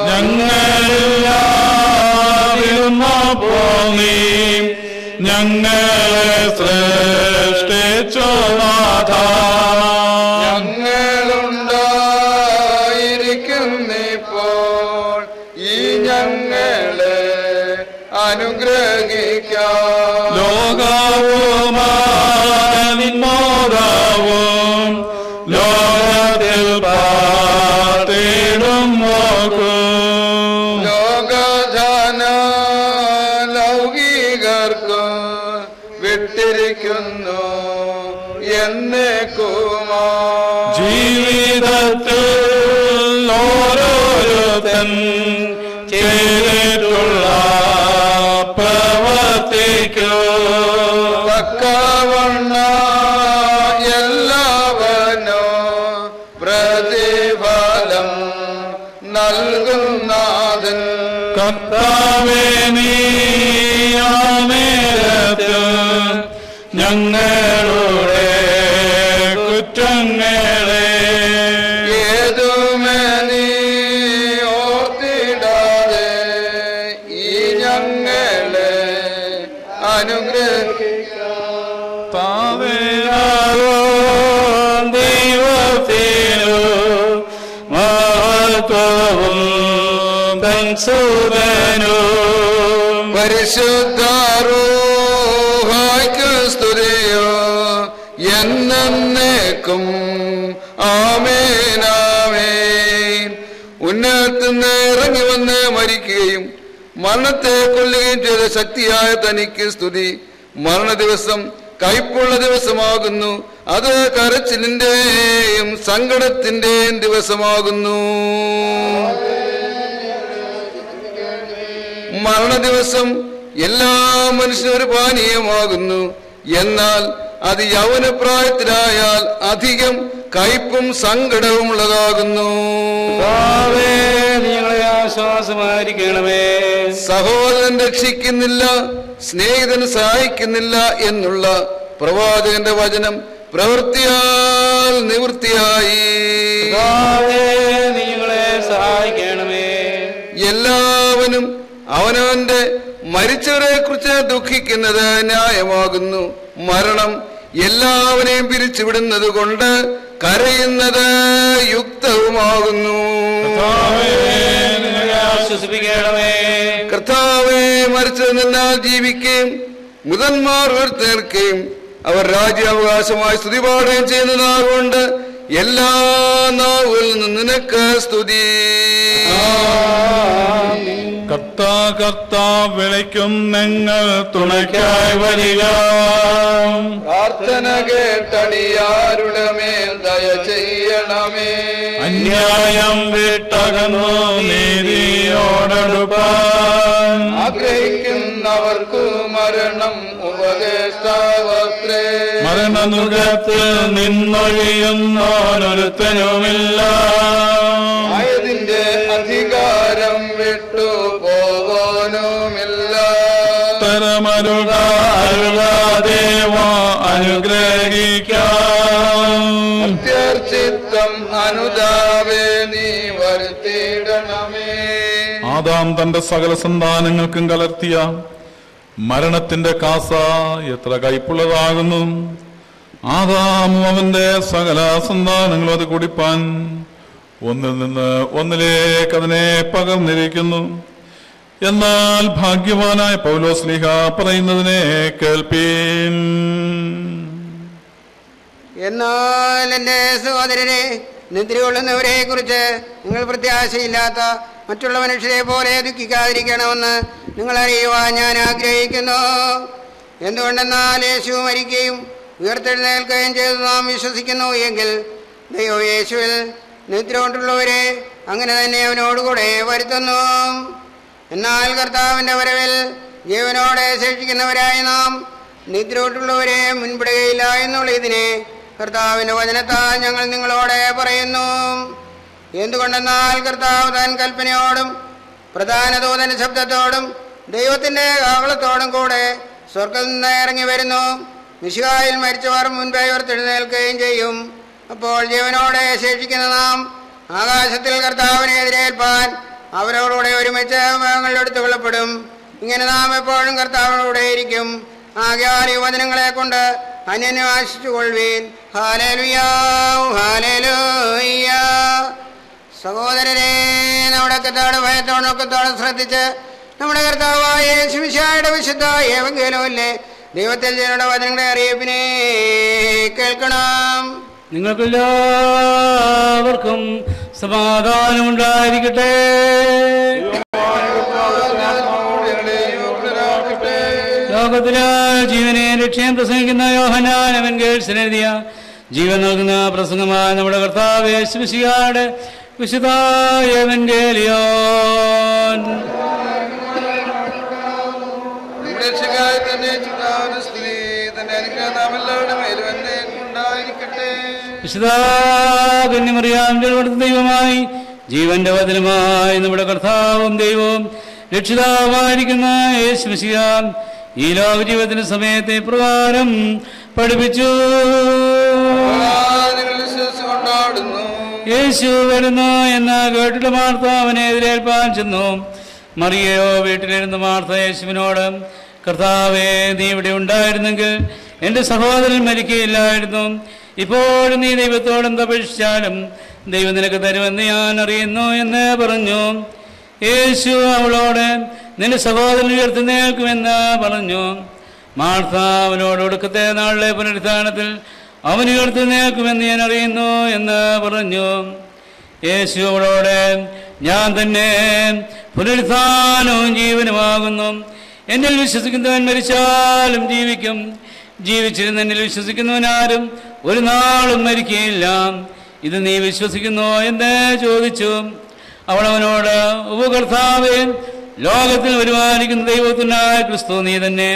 ഞങ്ങളെല്ലാവരും നീ ഞങ്ങളെ സൃഷ്ടിച്ചു നാഥ. ഞങ്ങളുണ്ടായിരിക്കുന്നിപ്പോൾ ഈ ഞങ്ങളെ അനുഗ്രഹിക്കാം. ലോകവും മോദവും ലോകത്തിൽ പാർത്തിടും നോക്കും. ലോകധന ലൗകികർക്ക് വിട്ടിരിക്കുന്നു എന്നേക്കുമാ. ജീവിതത്തിൽ ഓരോരുത്തൻ ചെയ്തിട്ടുള്ള പ്രവർത്തിക്കൂ തക്കവണ്ണ എല്ലാവനോ പ്രതിഫലം നൽകുന്നാഥൻ. കർത്താവേ, നീ ആ നേരത്ത് ഞങ്ങളുടെ കുറ്റങ്ങളെ ഏതുമേ നീ ഓർത്തിടാതെ ഈ ഞങ്ങളെ അനുഗ്രഹിക്കാം. ദൈവത്തിനു മഹത്വവും തൻസുതനും പരിശുദ്ധാരൂഹായ്ക്ക് സ്തുതിയോ എന്നേക്കും. ആമേനാമേൻ. ഉന്നതത്തിന്ന് ഇറങ്ങി വന്ന് മരിക്കുകയും മരണത്തെ കൊല്ലുകയും ചെയ്ത ശക്തിയായ തനിക്ക് സ്തുതി. മരണ ദിവസം കയ്പുള്ള ദിവസമാകുന്നു, അത് കരച്ചിലിന്റെയും സങ്കടത്തിന്റെയും ദിവസമാകുന്നു. മരണ ദിവസം എല്ലാ മനുഷ്യനും ഒരു പാനീയമാകുന്നു. എന്നാൽ അത് യൗവനപ്രായത്തിലായാൽ അധികം കയ്പും സങ്കടവും ഉള്ളതാകുന്നു. ഞങ്ങളെ ആശ്വാസമായിരിക്കണമേ. സഹോദരൻ രക്ഷിക്കുന്നില്ല, സ്നേഹിതൻ സഹായിക്കുന്നില്ല എന്നുള്ള പ്രവാചകന്റെ വചനം പ്രവൃത്തിയാൽ നിവൃത്തിയായി. ഞങ്ങളെ സഹായിക്കണമേ. എല്ലാവനും അവനവന്റെ മരിച്ചവരെ കുറിച്ച് ദുഃഖിക്കുന്നത് ന്യായമാകുന്നു. മരണം എല്ലാവരെയും പിരിച്ചുവിടുന്നത് കൊണ്ട് കരയുന്നത് യുക്തവുമാകുന്നു. കർത്താവേ, മരിച്ചതിൽ നിന്നാൽ ജീവിക്കുകയും മുതന്മാർ ഉയർത്തെഴുന്നേൽക്കുകയും അവർ രാജ്യാവകാശമായി സ്തുതി പാടുകയും ചെയ്യുന്നതാകൊണ്ട് എല്ലാ നാവുകളിൽ നിന്ന് നിനക്ക് സ്തുതി. കർത്താ വിളിക്കും നിങ്ങൾ തുണയ്ക്കായി വരിക. പ്രാർത്ഥന കേട്ടടിയാരുടെ മേൽ ദയ ചെയ്യണമേ. അന്യായം വിട്ടകന്നു നീതിയോടടുപ്പാൻ ആഗ്രഹിക്കുന്നവർക്കു മരണം ഉപദേഷ്ടാവത്രേ. മരണനുഖത്തിൽ നിന്നൊഴിയുന്നോരൊരുത്തനുമില്ല. ആയതിന്റെ അധികാരം വിട്ടു പോകാനുമില്ല. ദേവ അനുഗ്രഹിക്കാം. ചിത്തം അനുതാപേ നീ വരുത്തിയിടണമേ. ആദാം തന്റെ സകല സന്താനങ്ങൾക്കും കലർത്തിയ മരണത്തിന്റെ കാസ എത്ര കയ്പുള്ളതാകുന്നു. ആദാമും അവന്റെ സകല സന്താനങ്ങളും അത് കുടിപ്പാൻ ഒന്നിൽ നിന്ന് ഒന്നിലേക്ക് അതിനെ പകർന്നിരിക്കുന്നു. എന്നാൽ ഭാഗ്യവാനായ പൗലോസ്ലീഹ പറയുന്നതിനെ കേൾപ്പീൻ. എന്നാൽ എൻ്റെ സഹോദരരെ, നിദ്രകൊള്ളുന്നവരെ കുറിച്ച് നിങ്ങൾ പ്രത്യാശയില്ലാത്ത മറ്റുള്ള മനുഷ്യരെ പോലെ ദുഃഖിക്കാതിരിക്കണമെന്ന് നിങ്ങൾ അറിയുവാൻ ഞാൻ ആഗ്രഹിക്കുന്നു. എന്തുകൊണ്ടെന്നാൽ യേശു മരിക്കുകയും ഉയർത്തെഴുന്നേൽക്കുകയും ചെയ്തു നാം വിശ്വസിക്കുന്നു എങ്കിൽ ദൈവം യേശുവിൽ നിദ്ര കൊണ്ടുള്ളവരെ അങ്ങനെ തന്നെ അവനോടുകൂടെ വരുത്തുന്നു. എന്നാൽ കർത്താവിൻ്റെ വരവിൽ ജീവനോടെ ശേഷിക്കുന്നവരായി നാം നിദ്ര കൊണ്ടുള്ളവരെ മുൻപിടുകയില്ല എന്നുള്ള ഇതിനെ കർത്താവിൻ്റെ വചനത്താൽ ഞങ്ങൾ നിങ്ങളോട് പറയുന്നു. എന്തുകൊണ്ടെന്നാൽ കർത്താവ് താൻ കൽപ്പനയോടും പ്രധാന ദൂതന്റെ ശബ്ദത്തോടും ദൈവത്തിൻ്റെ കാഹളത്തോടും കൂടെ സ്വർഗ്ഗത്തിൽ നിന്ന് ഇറങ്ങി വരുന്നു. മിശിഹായിൽ മരിച്ചവർ മുൻപേ ഉയർത്തെഴുന്നേൽക്കുകയും ചെയ്യും. അപ്പോൾ ജീവനോടെ ശേഷിക്കുന്ന നാം ആകാശത്തിൽ കർത്താവിനെ എതിരേൽപ്പാൻ അവരോടുകൂടെ ഒരുമിച്ച് മേഘങ്ങളിൽ എടുത്തുകൊള്ളപ്പെടും. ഇങ്ങനെ നാം എപ്പോഴും കർത്താവിനോടെ ഇരിക്കും. ആകയാൽ ഈ വചനങ്ങളെ കൊണ്ട് അന്യനെ ആശിച്ചുകൊള്ളുവീൻ. ഹല്ലേലൂയാ, ഹല്ലേലൂയാ. സഹോദരരെ, നമ്മുടെ കർത്താവ് ഭയത്തോടൊക്കത്തോടെ ശ്രദ്ധിച്ച് നമ്മുടെ കർത്താവായ യേശുമിശിഹായുടെ വിശുദ്ധ ഏവങ്കേലുമില്ലേ ദൈവത്തിൽ ജനങ്ങളുടെ വചനങ്ങളെ അറിയിപ്പിനെ കേൾക്കണം. നിങ്ങൾക്കെല്ലാവർക്കും സമാധാനമുണ്ടായിരിക്കട്ടെ. ലോകത്തിലെ ജീവനെ ലക്ഷ്യം പ്രസംഗിക്കുന്ന യോഹന്നാൻ എവൻഗേൽസിൽ എഴുതിയ ജീവൻ നൽകുന്ന പ്രസംഗമായ നമ്മുടെ കർത്താവ് യേശുമിശിഹായുടെ വിശുദ്ധ എവൻഗേലിയോൻ. വിശുദ്ധ ദൈവമായി ജീവന്റെ വചനമായി നമ്മുടെ കർത്താവും ദൈവവും രക്ഷിതാവായിരിക്കുന്ന യേശുമിശിഹ ഈ ലോക ജീവിതത്തിന്റെ സമയത്തെ പ്രകാരം പഠിപ്പിച്ചു. യേശു വരുന്നു എന്ന് കേട്ടിട്ട് മാർത്ത അവനെ എതിരേൽപ്പാൻ ചെന്നു. മറിയയോ വീട്ടിലിരുന്ന് മാർത്ത യേശുവിനോട്, കർത്താവേ, നീ ഇവിടെ ഉണ്ടായിരുന്നെങ്കിൽ എൻ്റെ സഹോദരൻ മരിക്കുകയില്ലായിരുന്നു. ഇപ്പോഴും നീ ദൈവത്തോട് എന്തപേക്ഷിച്ചാലും ദൈവം നിനക്ക് തരുമെന്ന് ഞാൻ അറിയുന്നു എന്ന് പറഞ്ഞു. യേശു അവളോട്, നിന്റെ സഹോദരൻ ഉയർത്തെഴുന്നേൽക്കുമെന്ന് പറഞ്ഞു. മാർത്ത അവനോട്, ഒടുക്കത്തെ നാളിലെ പുനരുത്ഥാനത്തിൽ അവൻ ഉയർത്തെഴുന്നേൽക്കുമെന്ന് ഞാൻ അറിയുന്നു എന്ന് പറഞ്ഞു. യേശു അവളോട്, ഞാൻ തന്നെ പുനരുത്ഥാനവും ജീവനുമാകുന്നു. എന്നിൽ വിശ്വസിക്കുന്നവൻ മരിച്ചാലും ജീവിക്കും. ജീവിച്ചിരുന്ന എന്നിൽ വിശ്വസിക്കുന്നവനാരും ഒരു നാളും മരിക്കുകയില്ല. ഇത് നീ വിശ്വസിക്കുന്നോ എന്ന് ചോദിച്ചു. അവളവനോട്, ഉപകർത്താവേ, ലോകത്തിൽ വരുവാനിരിക്കുന്ന ദൈവത്തിനായ ക്രിസ്തു നീ തന്നെ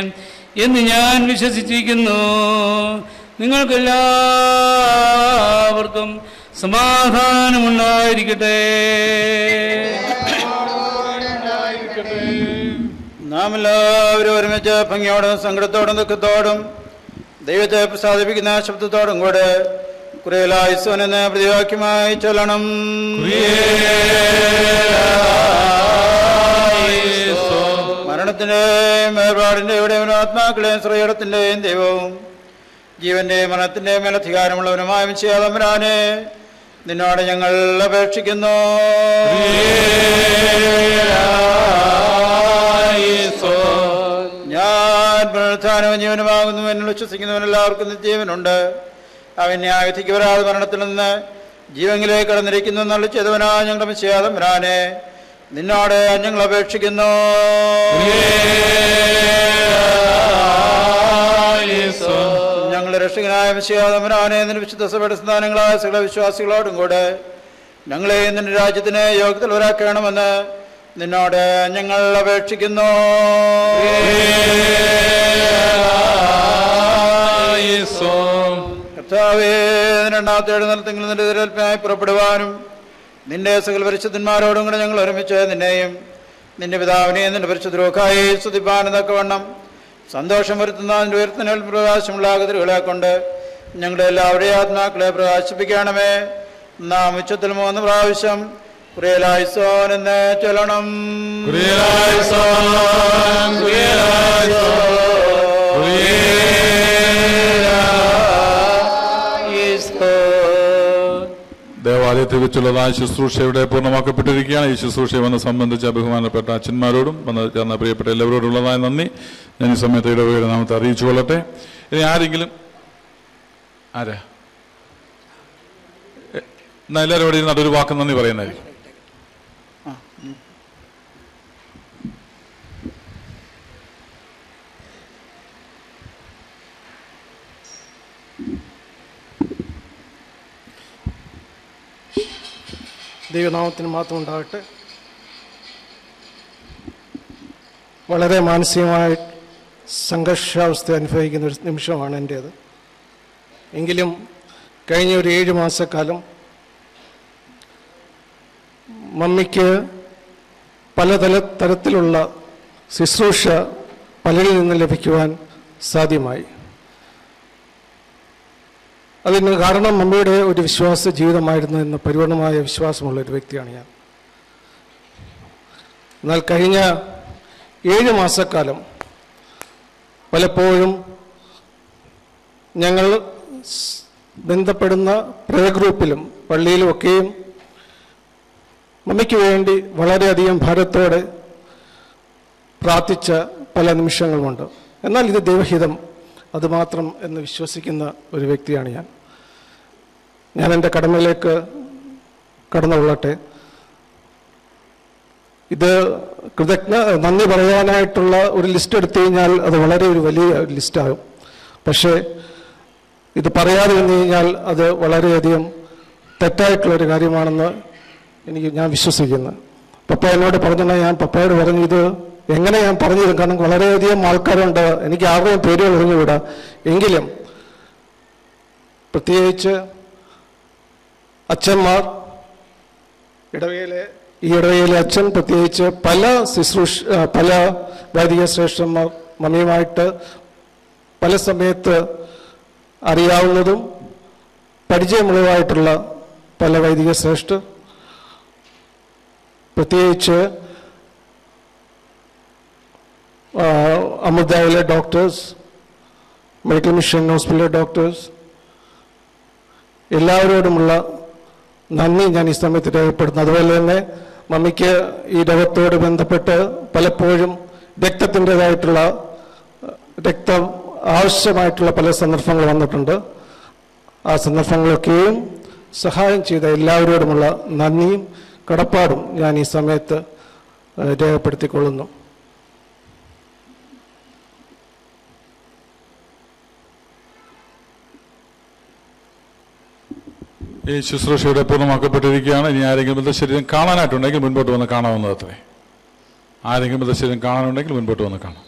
എന്ന് ഞാൻ വിശ്വസിച്ചിരിക്കുന്നു. നിങ്ങൾക്കെല്ലാവർക്കും സമാധാനമുണ്ടായിരിക്കട്ടെ. നാം എല്ലാവരും ഒരുമിച്ച് ഭംഗിയോടും സങ്കടത്തോടും ദുഃഖത്തോടും ദൈവത്തെ പ്രസാദിപ്പിക്കുന്ന ശബ്ദത്തോടും കൂടെ കുറേലായുസ്സോൻ എന്ന പ്രതിവാക്യമായി ചൊല്ലണം. മരണത്തിന്റെയും വേർപാടിന്റെ എവിടെയും ആത്മാക്കളെയും ശ്രേയടത്തിന്റെയും ദൈവവും ജീവന്റെയും മരണത്തിന്റെയും മേലധികാരമുള്ളവനുമായ മിശിഹാതമ്പുരാനെ നിന്നോട് ഞങ്ങൾ അപേക്ഷിക്കുന്നു. ഞാൻ പുനരുത്ഥാനവും ജീവനുമാകുന്നു. എന്നിൽ വിശ്വസിക്കുന്നവൻ എല്ലാവർക്കും നിത്യജീവനുണ്ട്. അവൻ ന്യായവിധിക്ക് വരാതെ മരണത്തിൽ നിന്ന് ജീവനിലേക്ക് കടന്നിരിക്കുന്നു എന്നുള്ള ചെയ്തവനാ ഞങ്ങളുടെ മിശിഹാതമ്പുരാനെ നിന്നോട് ഞങ്ങൾ അപേക്ഷിക്കുന്നു. ഞങ്ങളുടെ രക്ഷകനായ മിശിഹാതമ്പുരാനെ നിന്റെ വിശുദ്ധ സഭയുടെ സ്ഥാനങ്ങളായ സകല വിശ്വാസികളോടും കൂടെ ഞങ്ങളെ നിന്റെ രാജ്യത്തിന് യോഗ്യതയുള്ളവരാക്കണമെന്ന് നിന്നോട് ഞങ്ങൾ അപേക്ഷിക്കുന്നു. കർത്താവേ, രണ്ടാമത്തെ എഴുന്നേൽപ്പിൽ നിന്റെ എതിരേൽപ്പിനായി പുറപ്പെടുവാനും നിന്റെ സകല പരിശുദ്ധന്മാരോടും കൂടെ ഞങ്ങൾ ഒരുമിച്ച് നിന്നെയും നിന്റെ പിതാവിനെയും നിന്റെ പരിശുദ്ധരോക്കായി സ്തുതിപ്പാനും തക്കവണ്ണം സന്തോഷം വരുത്തുന്ന അതിൻ്റെ ഉയർത്തനൽ പ്രകാശമുള്ള കതിരുകളെ കൊണ്ട് ഞങ്ങളുടെ എല്ലാവരുടെയും ആത്മാക്കളെ പ്രകാശിപ്പിക്കണമേ. നാം ഉച്ചത്തിൽ 3 പ്രാവശ്യം കുറിയലായിസോൻ എന്ന് ചൊല്ലണം. ദേവാലയത്തെ വെച്ചുള്ളതായ ശുശ്രൂഷയുടെ പൂർണ്ണമാക്കപ്പെട്ടിരിക്കുകയാണ്. ഈ ശുശ്രൂഷയെ വന്ന് സംബന്ധിച്ച ബഹുമാനപ്പെട്ട അച്ഛന്മാരോടും വന്ന് ചേർന്ന പ്രിയപ്പെട്ട എല്ലാവരോടുള്ളതായ നന്ദി ഞാൻ ഈ സമയത്ത് ഇടവകയുടെ നാമത്തെ അറിയിച്ചു കൊള്ളട്ടെ. ഇനി ആരെങ്കിലും എന്നാൽ എല്ലാവരും ഇവിടെ ഇരുന്ന് അതൊരു വാക്ക് നന്ദി പറയുന്നതായിരിക്കും. ദൈവനാമത്തിന് മാത്രം ഉണ്ടാകട്ടെ. വളരെ മാനസികമായി സംഘർഷാവസ്ഥ അനുഭവിക്കുന്ന ഒരു നിമിഷമാണ് എൻ്റേത്. എങ്കിലും കഴിഞ്ഞ ഒരു 7 മാസക്കാലം മമ്മിക്ക് തരത്തിലുള്ള ശുശ്രൂഷ പലരിൽ നിന്ന് ലഭിക്കുവാൻ സാധ്യമായി. അതിന് കാരണം മമ്മിയുടെ ഒരു വിശ്വാസ ജീവിതമായിരുന്നു എന്ന പരിപൂർണമായ വിശ്വാസമുള്ള ഒരു വ്യക്തിയാണ് ഞാൻ. എന്നാൽ കഴിഞ്ഞ 7 മാസക്കാലം പലപ്പോഴും ഞങ്ങൾ ബന്ധപ്പെടുന്ന പ്രയർ ഗ്രൂപ്പിലും പള്ളിയിലുമൊക്കെയും മമ്മിക്ക് വേണ്ടി വളരെയധികം ഭാരത്തോടെ പ്രാർത്ഥിച്ച പല നിമിഷങ്ങളുമുണ്ട്. എന്നാൽ ഇത് ദൈവഹിതം അതുമാത്രം എന്ന് വിശ്വസിക്കുന്ന ഒരു വ്യക്തിയാണ് ഞാൻ എൻ്റെ കടമയിലേക്ക് കടന്നുകൊള്ളട്ടെ. ഇത് നന്ദി പറയാനായിട്ടുള്ള ഒരു ലിസ്റ്റ് എടുത്തു കഴിഞ്ഞാൽ അത് വളരെ ഒരു വലിയ ലിസ്റ്റാകും. പക്ഷേ ഇത് പറയാതെ വന്നു കഴിഞ്ഞാൽ അത് വളരെയധികം തെറ്റായിട്ടുള്ളൊരു കാര്യമാണെന്ന് ഞാൻ വിശ്വസിക്കുന്നു. പപ്പ എന്നോട് പറഞ്ഞാൽ ഞാൻ പപ്പയോട് പറഞ്ഞു ഇത് എങ്ങനെ ഞാൻ പറഞ്ഞത്, കാരണം വളരെയധികം ആൾക്കാരുണ്ട്, എനിക്ക് ആരുടെയും പേരുകൾ അറിഞ്ഞുകൂടാ. എങ്കിലും പ്രത്യേകിച്ച് അച്ഛന്മാർ, ഈ ഇടവകയിലെ അച്ഛൻ, പ്രത്യേകിച്ച് പല വൈദിക ശ്രേഷ്ഠന്മാർ മമ്മിയുമായിട്ട് പല സമയത്ത് അറിയാവുന്നതും പരിചയമുള്ളതായിട്ടുള്ള പല വൈദിക ശ്രേഷ്ഠർ, പ്രത്യേകിച്ച് അമൃതയിലെ ഡോക്ടേഴ്സ്, മെഡിക്കൽ മിഷൻ ഹോസ്പിറ്റലിലെ ഡോക്ടേഴ്സ്, എല്ലാവരോടുമുള്ള നന്ദി ഞാൻ ഈ സമയത്ത് രേഖപ്പെടുത്തുന്നു. അതുപോലെ തന്നെ മമ്മിക്ക് ഈ രോഗത്തോട് ബന്ധപ്പെട്ട് പലപ്പോഴും രക്തം ആവശ്യമായിട്ടുള്ള പല സന്ദർഭങ്ങൾ വന്നിട്ടുണ്ട്. ആ സന്ദർഭങ്ങളൊക്കെയും സഹായം ചെയ്ത എല്ലാവരോടുമുള്ള നന്ദിയും കടപ്പാടും ഞാൻ ഈ സമയത്ത് രേഖപ്പെടുത്തിക്കൊള്ളുന്നു. ഈ ശുശ്രൂഷയുടെ പൂർണ്ണമാക്കപ്പെട്ടിരിക്കുകയാണ്. ഇനി ആരെങ്കിലും ബന്ധശരീരം കാണാനായിട്ടുണ്ടെങ്കിൽ മുൻപോട്ട് വന്ന് കാണാവുന്നത് അത്രേ. ആരെങ്കിലും ബന്ധശരീരം കാണാനുണ്ടെങ്കിൽ മുൻപോട്ട് വന്ന് കാണാം.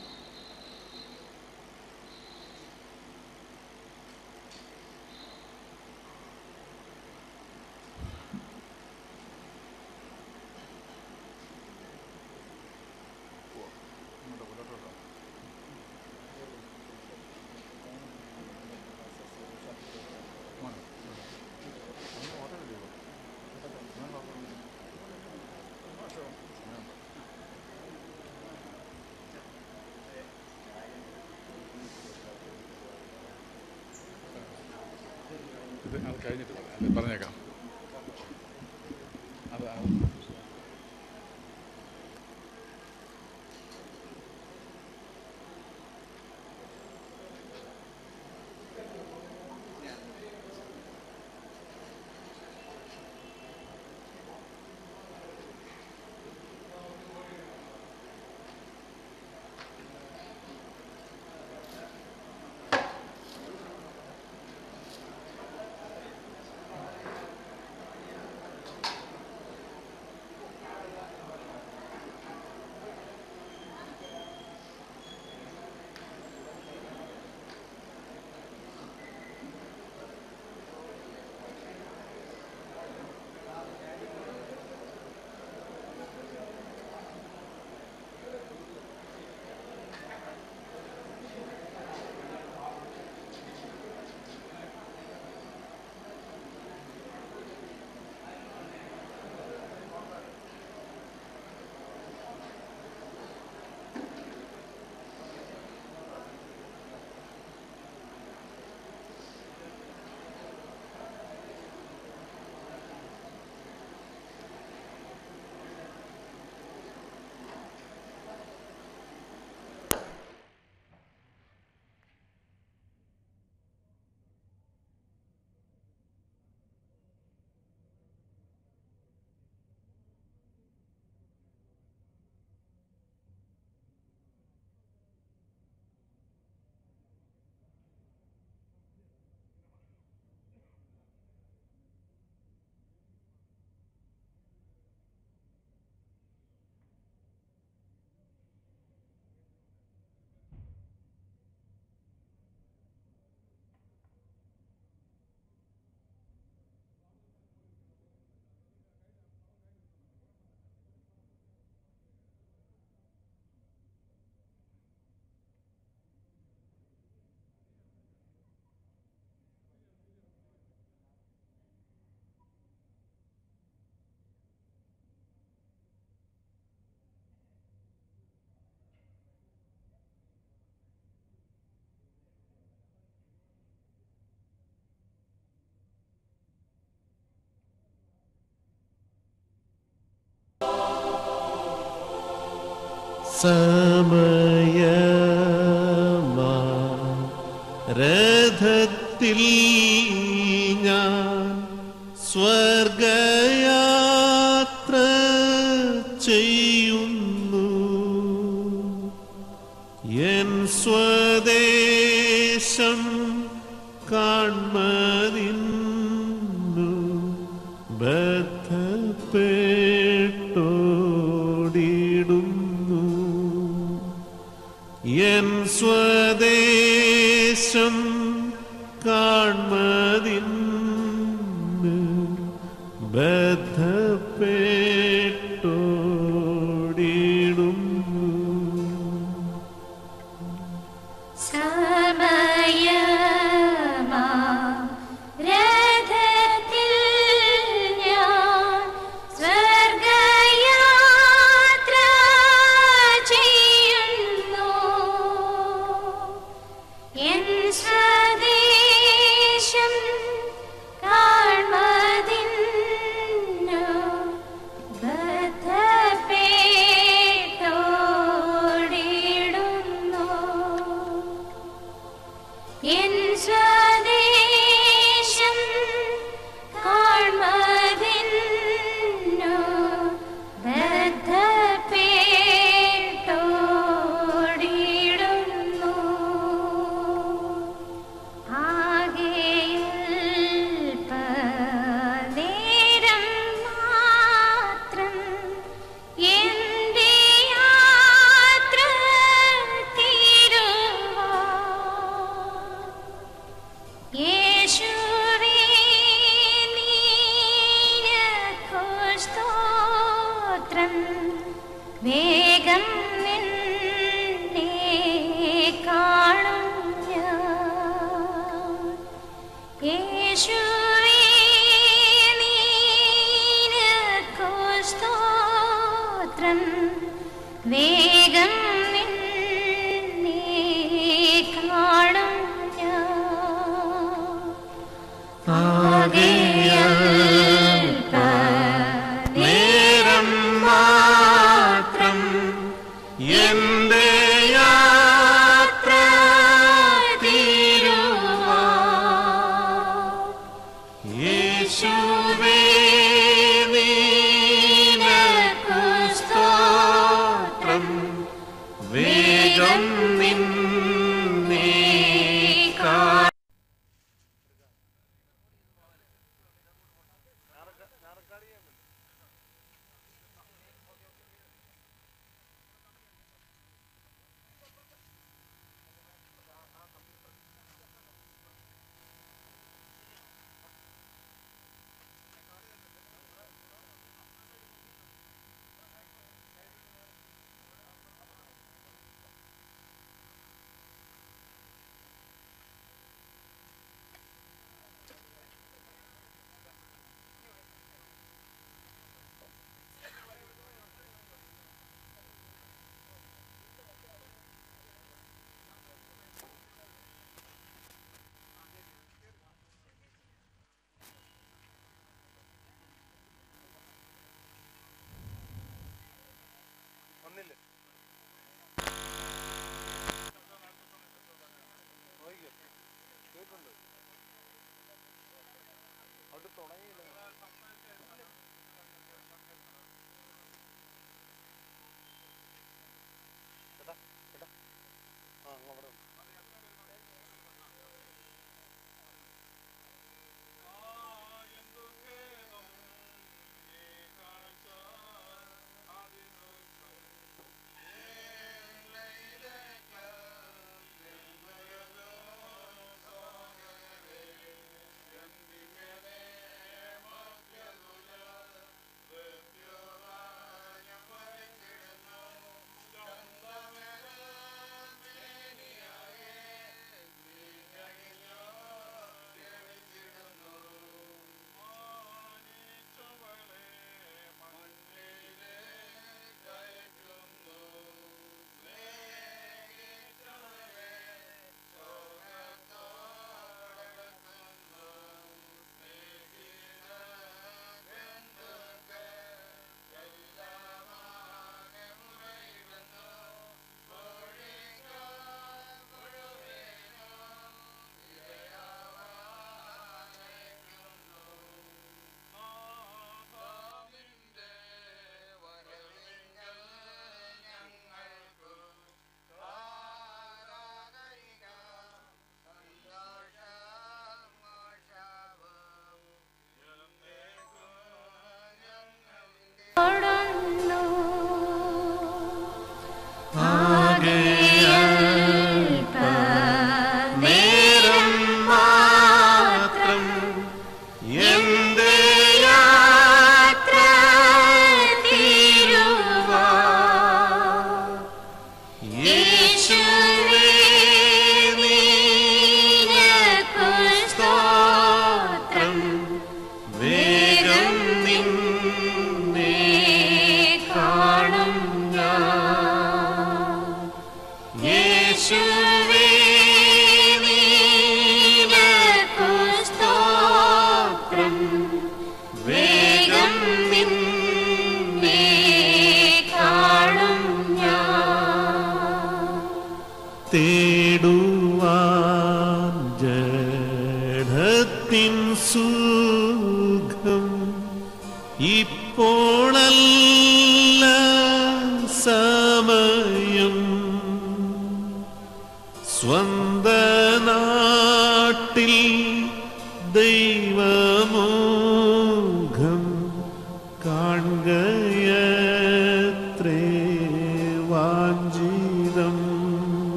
ഇത് അത് കഴിഞ്ഞിട്ട് അല്ലേ പറഞ്ഞേക്കാം. അത് രഥത്തിൽ ഞാൻ സ്വർഗയാത്ര ചെയ്യുന്നു, എൻ സ്വദേശം കാൺമതിന്നു ബദ്ധപ്പെട്ടോടിടുന്നു. എൻ സ്വദേശം കാൺമതിന്ന് ബദ്ധപ്പെട്ടോടിടുന്നു. ആ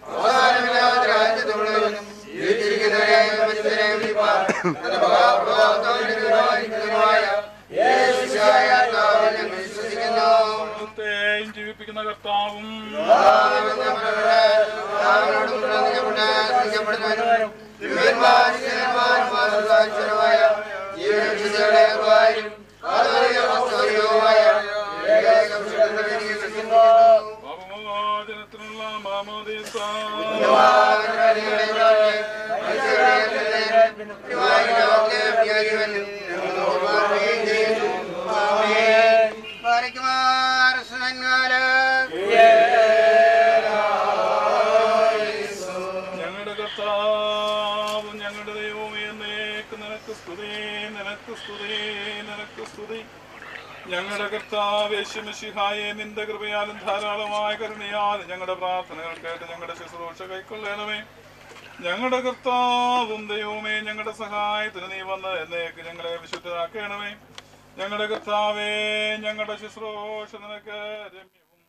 അവസാനമില്ലാത്ത ജീവിപ്പിക്കുന്ന കർത്താവും പാപമോചനത്തിനുള്ള മാമോദീസ ഞങ്ങളുടെ കർത്താവും ഞങ്ങളുടെ ദൈവമേ എന്നേക്ക് നിനക്ക് സ്തുതി, നിനക്ക് സ്തുതി, നിനക്ക് സ്തുതി. ഞങ്ങളുടെ കർത്താവ് യേശുമിശിഹായെ നിന്റെ കൃപയാലും ധാരാളമായ കരുണയാലും ഞങ്ങളുടെ പ്രാർത്ഥനകൾ കേട്ട് ഞങ്ങളുടെ ശുശ്രൂഷ കൈക്കൊള്ളണമേ. ഞങ്ങളുടെ കർത്താവും ദൈവമേ ഞങ്ങളുടെ സഹായത്തിന് നീ വന്ന് എന്നേക്ക് ഞങ്ങളെ വിശുദ്ധരാക്കണമേ. ഞങ്ങളുടെ കർത്താവേ ഞങ്ങളുടെ ശുശ്രൂഷ നിനക്ക് രമ്യവും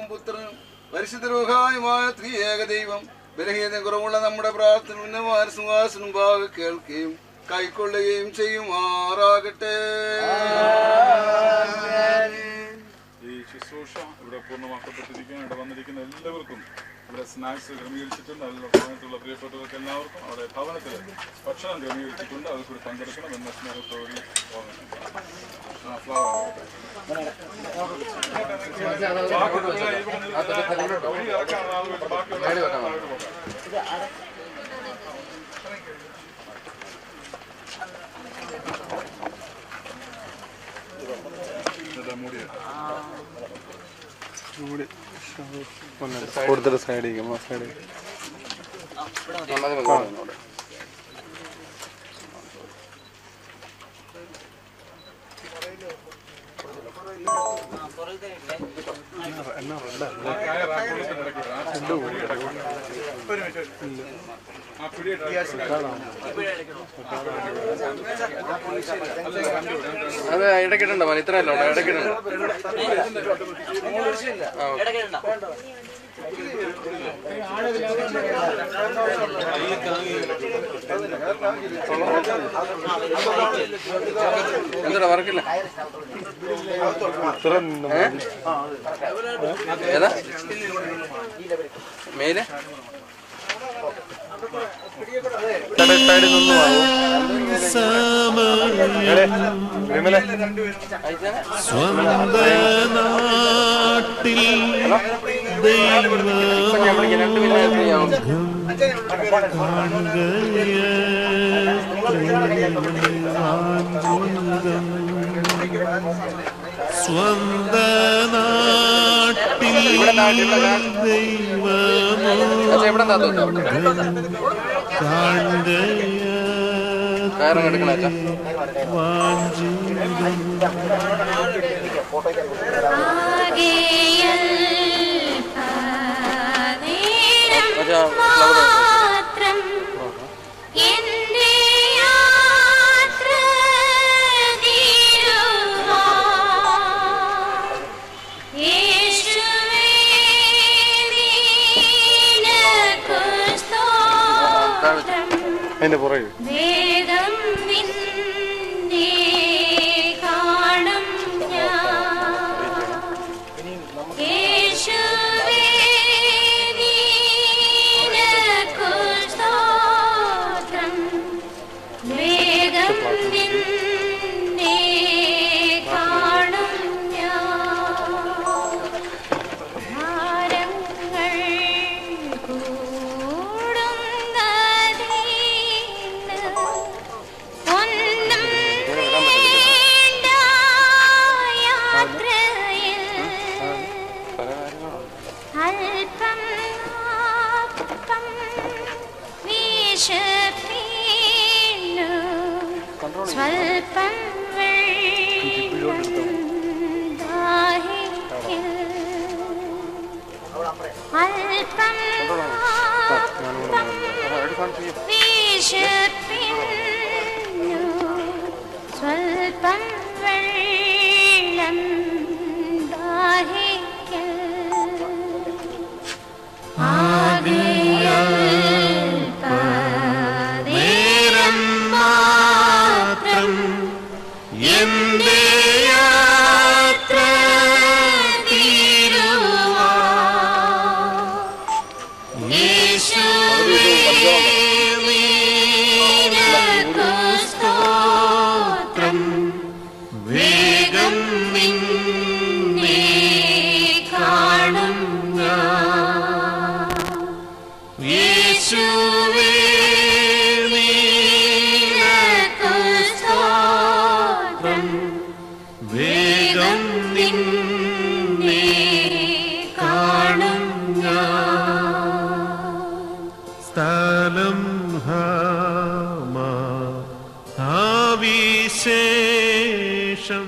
പുത്രനും പരിശുദ്ധ രൂഹായുമായ ത്രിയേക ദൈവം ബലഹീന കുറവുള്ള നമ്മുടെ പ്രാർത്ഥന ഉന്നതമായ സിംഹാസനം ഭാവി കേൾക്കുകയും കൈക്കൊള്ളുകയും ചെയ്യുമാറാകട്ടെ. ഈ ശുശ്രൂഷ ഇവിടെ പൂർണ്ണമാക്കപ്പെട്ടിരിക്കാൻ ഇവിടെ വന്നിരിക്കുന്ന എല്ലാവർക്കും ഇവിടെ സ്നാക്സ് ക്രമീകരിച്ചിട്ടുണ്ട്. അതിലുള്ള ഭവനത്തിലുള്ള പ്രിയപ്പെട്ടവർക്ക് എല്ലാവർക്കും അവിടെ ഭവനത്തിൽ ഭക്ഷണം ക്രമീകരിച്ചിട്ടുണ്ട്. അതിൽ കൂടി പങ്കെടുക്കണം എന്ന സ്നേഹത്തോടെ കൊടുത്തിട്ട് സൈഡിൽ സൈഡിൽ അത് ഇടയ്ക്കിടണ്ട മതി, ഇത്രയല്ലോ ഇടയ്ക്കിടണ്ട. എന്താ വർക്കില്ല ഏതാ മേലെ സൈഡിൽ നിന്ന് സ്വന്ത നാട്ടിൽ മാത്രം എന്റെ യാത്ര യേശുവേ നിനക്കു സ്തോത്രം അതിന്റെ പുറകെ വേദം നിന്നെ കാണും ഞാൻ യേശുവേ നിനക്കു സ്തോത്രം വേദം നിന്നെ കാണും ഞാൻ ഭാരങ്ങൾ കൂടുന്നതിന് സ്വൽപ്പം വെള്ളം ദാഹിക്കും അല്പം വിശപ്പിന്നു സ്വൽപ്പം വെള്ളം ദാഹിക്കും നേരം മാത്രം എന്റെ യാത്ര തീരുവാൻ യേശുവേ നിനക്കു സ്തോത്രം വേഗം നിന്നെ കാണും ഞാൻ യേശുവേ നിനക്കു സ്തോത്രം വേഗം നിന്നെ കാണും ഞാൻ സ്ഥലം ഹാവിശേഷം